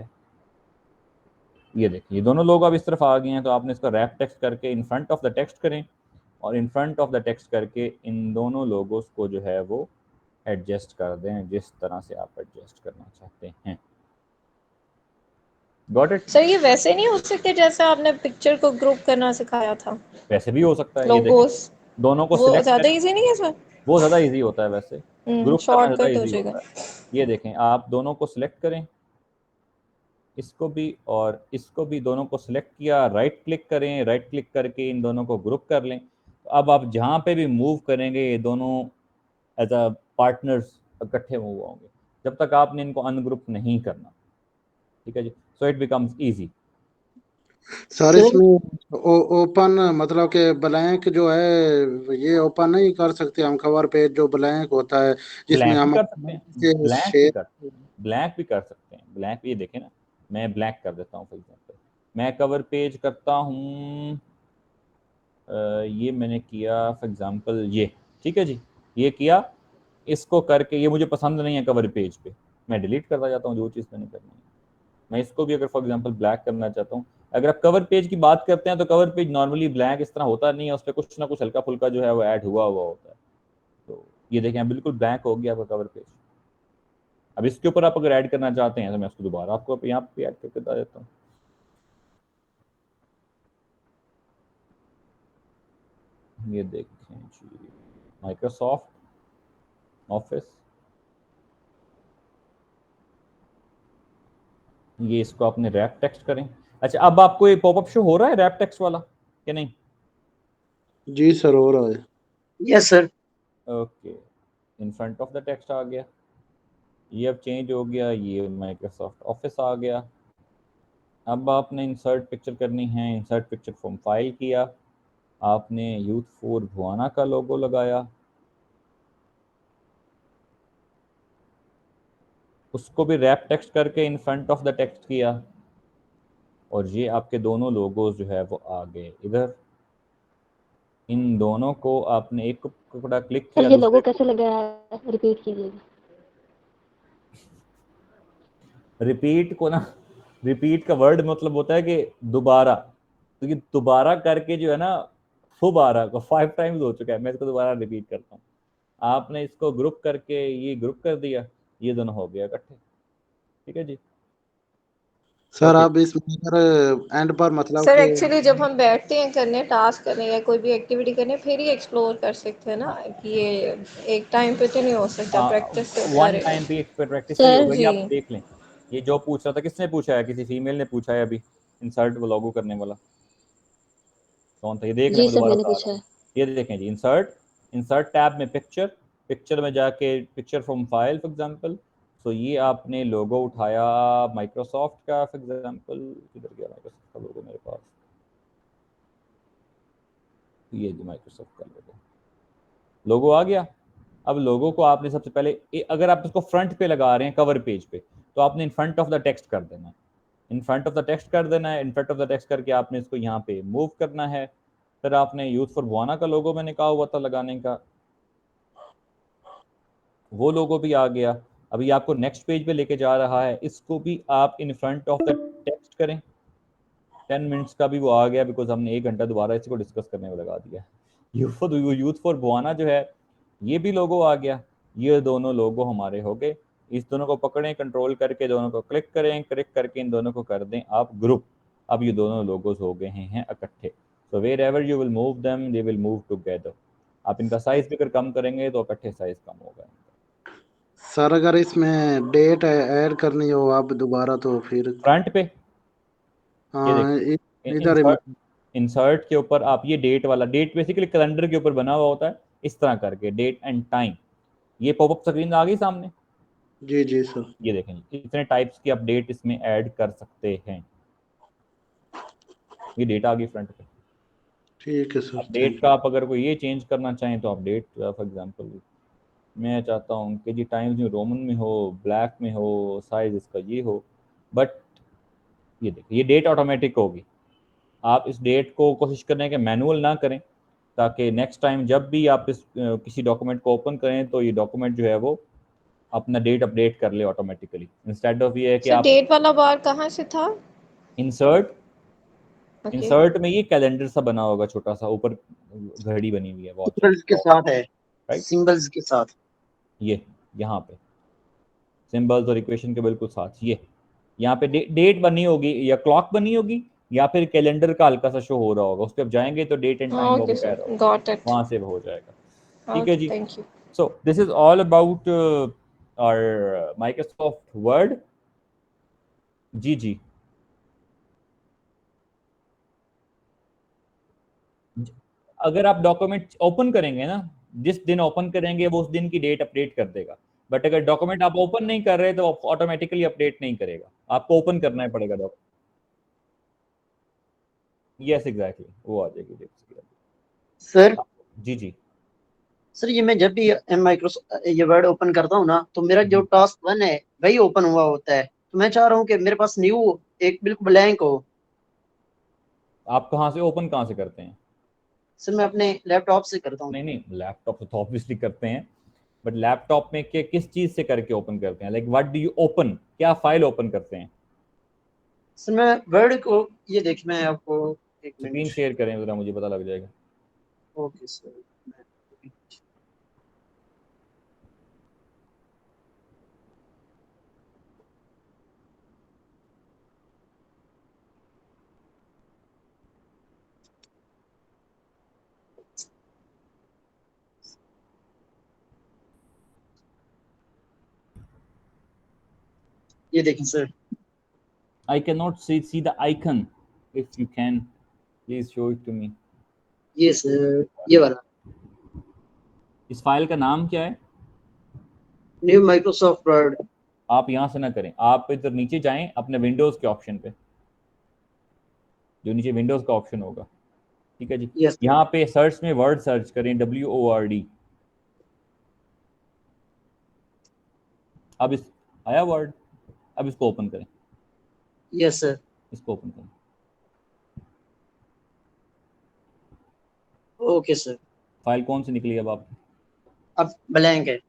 ये देखिए ये दोनों लोग अब इस तरफ आ गए हैं, तो आपने इसका रैप टेक्स्ट करके इन फ्रंट ऑफ द टेक्स्ट करें, और इन फ्रंट ऑफ द टेक्स्ट करके इन दोनों लोगोस को जो है वो एडजस्ट कर दें जिस तरह से आप एडजस्ट करना चाहते हैं। Got it? सर ये वैसे नहीं हो सकते जैसे आपने पिक्चर को ग्रुप करना सिखाया था, वैसे भी हो सकता है, ये देखें लोगोस, दोनों को वो सिलेक्ट ज़्यादा करें, इजी नहीं है सर? वो ज़्यादा इजी होता है वैसे, ग्रुप करना ज़्यादा शॉर्टकट हो इजी जाएगा। होता है। ये देखें आप दोनों को सिलेक्ट करें, इसको भी और इसको भी, दोनों को सिलेक्ट किया, राइट क्लिक करें, राइट क्लिक करके इन दोनों को ग्रुप कर लें। तो अब आप जहाँ पे भी मूव करेंगे ये दोनों एज अ पार्टनर्स इकट्ठे मूव होंगे, जब तक आपने इनको अनग्रुप नहीं करना। ठीक है जी, so it becomes easy. Sir इसमें ओपन मतलब कि ब्लैंक जो है ये ओपन नहीं कर सकते हम, कवर पेज जो ब्लैंक होता है जिसमें ब्लैंक भी हम कर सकते हैं, शेयर। ब्लैंक भी कर सकते हैं। ब्लैंक ये देखें ना, मैं ब्लैक कर देता हूँ फॉर एग्जाम्पल, मैं कवर पेज करता हूँ, ये मैंने किया फॉर एग्जाम्पल ये, ठीक है जी, ये किया, इसको करके ये मुझे पसंद नहीं है कवर पेज पे, मैं डिलीट करता जाता हूँ जो चीज़ मैंने करनी है। मैं इसको भी अगर फॉर एग्जांपल ब्लैक करना चाहता हूँ, अगर आप कवर पेज की बात करते हैं तो कवर पेज नॉर्मली ब्लैक इस तरह होता नहीं है, उस पर कुछ ना कुछ हल्का फुल्का जो है वो ऐड हुआ हुआ होता है। तो ये देखें बिल्कुल ब्लैक हो गया आपका कवर पेज। अब इसके ऊपर आप अगर ऐड करना चाहते हैं तो मैं उसको दोबारा आपको यहाँ पे ऐड करके बता देता हूँ। ये देखें जी, माइक्रोसॉफ्ट ऑफिस, ये इसको आपने रैप टेक्स्ट करें। अच्छा, अब आपको ये पॉपअप शो हो रहा है रैप टेक्स्ट वाला कि नहीं? जी सर, हो रहा है। Yes sir. Okay, in front of the text आ गया, ये अब चेंज हो गया, ये माइक्रोसॉफ्ट ऑफिस आ गया। अब आपने इंसर्ट पिक्चर करनी है, इंसर्ट पिक्चर फ्रॉम फाइल किया, आपने यूथ फॉर भुआना का लोगो लगाया, उसको भी रैप टेक्स्ट करके इन फ्रंट ऑफ द टेक्स्ट किया, और ये आपके दोनों लोगोज जो है वो आ गए इधर। इन दोनों को आपने एक टुकड़ा क्लिक सर किया, ये लोगो दूसरे कैसे लगा है, रिपीट कीजिएगा। रिपीट को ना, रिपीट का वर्ड मतलब होता है कि दोबारा, तो ये दोबारा करके जो है ना, दोबारा को 5 टाइम्स हो चुका है, मैं इसको दोबारा रिपीट करता हूँ। आपने इसको ग्रुप करके ये ग्रुप कर दिया, ये दोनों हो गया इकट्ठे। ठीक है जी। सर ओके, आप इसमें अगर एंड पर मतलब सर कि एक्चुअली जब हम बैठते हैं करने, टास्क करने या कोई भी एक्टिविटी करने, फिर ही एक्सप्लोर कर सकते हैं ना, कि ये एक टाइम पे तो नहीं हो सकता, प्रैक्टिस से होता वन टाइम रहेगा। पे प्रैक्टिस से ही सर होगा। ये जी। आप देख लें, ये जो पूछ रहा था किसने पूछा है? किसी फीमेल ने पूछा है अभी, इंसर्ट लागू करने वाला कौन था? ये देख लें, जी मैं सर दोबारा मैंने बता पूछा रहा हूँ। है। ये देखें जी, इंसर्ट, इंसर्ट टैब में पिक्चर, पिक्चर में जाके picture from file for example, तो ये आपने लोगो उठाया माइक्रोसॉफ्ट का फॉर एग्जांपल, किधर गया माइक्रोसॉफ्ट का लोगो मेरे पास, ये जी माइक्रोसॉफ्ट का लोगो, लोगो आ गया। अब लोगो को आपने सबसे पहले अगर आप इसको फ्रंट पे लगा रहे हैं कवर पेज पे, तो आपने इन फ्रंट ऑफ द टेक्स्ट कर देना है, इन फ्रंट ऑफ द टेक्स्ट कर देना है। इन फ्रंट ऑफ द टेक्स्ट करके आपने इसको यहाँ पे मूव करना है। फिर आपने यूथ फॉर बुआना का लोगो मैंने कहा हुआ था लगाने का, वो लोगो भी आ गया। अभी आपको नेक्स्ट पेज पे लेके जा रहा है, इसको भी आप इन फ्रंट ऑफ द टेक्स्ट करें। 10 मिनट्स का भी वो आ गया, बिकॉज हमने 1 घंटा दोबारा इसको डिस्कस करने में लगा दिया। यूथ फॉर बुआना जो है, ये भी लोगो आ गया। ये दोनों लोगो हमारे हो गए। इस दोनों को पकड़ें, कंट्रोल करके दोनों को क्लिक करें, क्लिक करके इन दोनों को कर दें आप ग्रुप। अब ये दोनों लोगोज हो गए हैं इकट्ठे। So wherever you will move them, they will move together. आप इनका साइज भी अगर कम करेंगे तो इकट्ठे साइज कम होगा। सर अगर इसमें डेट ऐड करनी हो आप दोबारा तो फिर फ्रंट पे ये हाँ देखिए, इधर इंसर्ट, इंसर्ट के ऊपर आप ये डेट वाला, डेट बेसिकली कैलेंडर के ऊपर बना हुआ होता है, इस तरह करके डेट एंड टाइम, ये पॉपअप स्क्रीन आ गई सामने। जी जी सर। ये देखें, इतने टाइप्स की अपडेट इसमें ऐड कर सकते हैं। ये डेट आ गई फ्रंट पे। ठीक है सर, अब डेट थैंक का यू। आप अगर कोई ये चेंज करना चाहें तो आप डेट, फॉर एग्जांपल मैं चाहता हूँ कि जी टाइम्स न्यू रोमन में हो, ब्लैक में हो, साइज इसका ये हो, बट ये देखिए ये डेट ऑटोमेटिक होगी। आप इस डेट को कोशिश करें कि मैनुअल ना करें, ताकि नेक्स्ट टाइम जब भी आप इस किसी डॉक्यूमेंट को ओपन करें तो ये डॉक्यूमेंट जो है वो अपना डेट अपडेट कर ले ऑटोमेटिकली, इंस्टेड ऑफ ये है कि सर आप डेट वाला बार कहाँ से था? Insert, okay. इंसर्ट में ये कैलेंडर सा बना होगा छोटा सा, ऊपर घड़ी बनी हुई है वॉच, सिंबल्स के साथ है, राइट, सिंबल्स के साथ। ये यहाँ पे सिंबल्स और इक्वेशन के बिल्कुल साथ ये यहाँ पे डेट बनी होगी या क्लॉक बनी होगी, या फिर कैलेंडर का हल्का सा शो हो रहा होगा, उस पर आप जाएंगे तो डेट एंड टाइम वो ओके बताया सर, रहा होगा, गॉट इट। वहां से वो हो जाएगा। ठीक है ओके, जी। Thank you. So this is all about our Microsoft Word। जी जी, अगर आप डॉक्यूमेंट ओपन करेंगे ना, जिस दिन ओपन करेंगे वो उस दिन की डेट अपडेट कर देगा। बट अगर डॉक्यूमेंट आप ओपन नहीं कर रहे तो ऑटोमेटिकली अपडेट नहीं करेगा, आपको ओपन करना ही पड़ेगा डॉक्यूमेंट। यस एग्जैक्टली, वो आ जाएगी डेट। सर जी जी। सर ये मैं जब भी माइक्रोसॉफ्ट ये वर्ड ओपन करता हूँ ना, तो मेरा जो टास्क 1 है वही ओपन हुआ होता है। तो मैं चाह रहा हूँ कि मेरे पास न्यू एक बिल्कुल ब्लैंक हो। आप कहाँ से ओपन कहाँ से करते हैं? सर मैं अपने लैपटॉप से करता हूँ। नहीं नहीं, लैपटॉप तो ऑब्वियसली करते हैं, बट लैपटॉप में किस चीज से करके ओपन करते हैं? Like what do you open, क्या फाइल ओपन करते हैं? सर मैं वर्ड को, ये देखिए मैं आपको, एक स्क्रीन मिनट। शेयर करें जरा, मुझे पता लग जाएगा। Okay sir. ये देखिए sir, I cannot see the icon. If you can, please show it to me. ये सर, ये वाला इस फाइल का नाम क्या है? New Microsoft word. आप यहाँ से ना करें, आप इधर नीचे जाएं अपने विंडोज के ऑप्शन पे, जो नीचे विंडोज का ऑप्शन होगा, ठीक है जी। यस यहाँ पे सर्च में वर्ड सर्च करें, WORD। अब इस आया वर्ड, अब इसको ओपन करें, यस सर। इसको ओपन करें। Okay sir. फाइल कौन सी निकली अब आप? अब ब्लैंक है।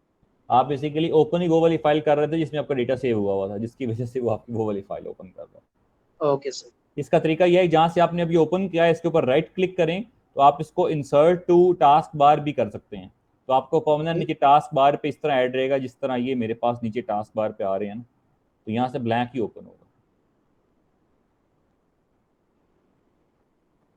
आप बेसिकली ओपन ही वो वाली फाइल कर रहे थे जिसमें आपका डेटा सेव हुआ था, जिसकी वजह से वो आपकी वो वाली फाइल ओपन कर रहा है। Okay sir. इसका तरीका यह है, जहाँ से आपने अभी ओपन किया है इसके ऊपर राइट क्लिक करें, तो आप इसको इंसर्ट टू टास्क बार भी कर सकते हैं। तो आपको परमानेंट नीचे टास्क बार पे इस तरह ऐड रहेगा, जिस तरह ये मेरे पास नीचे टास्क बार पे आ रहे हैं ना, तो यहाँ से ब्लैंक ही ओपन होगा।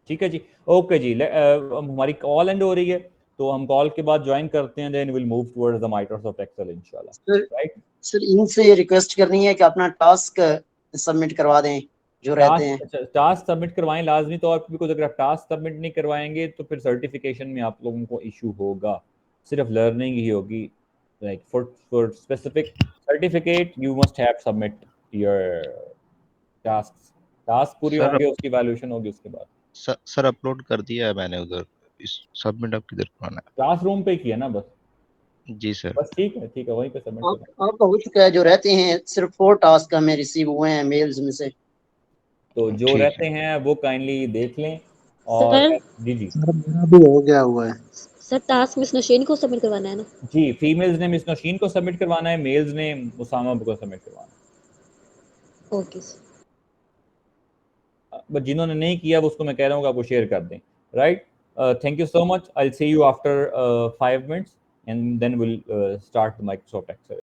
ठीक है जी, ओके जी। हमारी कॉल एंड हो रही है, तो हम कॉल के बाद ज्वाइन करते हैं, then will move towards the Microsoft Excel इंशाल्लाह। सर राइट सर, इनसे रिक्वेस्ट करनी है कि अपना टास्क सबमिट करवा दें जो रहते हैं। टास्क सबमिट करवाएं लाजमी तौर पर, बिकॉज अगर आप टास्क सबमिट नहीं करवाएंगे तो फिर सर्टिफिकेशन में आप लोगों को इशू होगा, सिर्फ लर्निंग ही होगी। Like for specific certificate you must have submit your task पूरे सर होंगे, उसकी वैल्यूएशन होगी उसके बाद। सर अपलोड कर दिया है मैंने उधर, इस सबमिट अब किधर करना है? क्लासरूम पे किया ना बस? जी सर। बस ठीक है, वहीं पे सबमिट करना। आपका हो चुका है, जो रहते हैं सिर्फ 4 टास्क हमें रिसीव हुए हैं मेल्स में से। तो जो ठीक रहते हैं वो काइंडली देख लें। और सर जी जी सर मेरा भी हो गया हुआ है। सर टास्क मिस नशीन को सबमिट करवाना है ना? जी, फीमेल्स ने मिस नौशीन को सबमिट करवाना है, मेल्स ने उसामा को सबमिट करवाना है। Okay sir. बट जिन्होंने नहीं किया वो, उसको मैं कह रहा हूँ कि आपको शेयर कर दें। Right, thank you so much. I will see you after 5 minutes and then will start Microsoft Excel.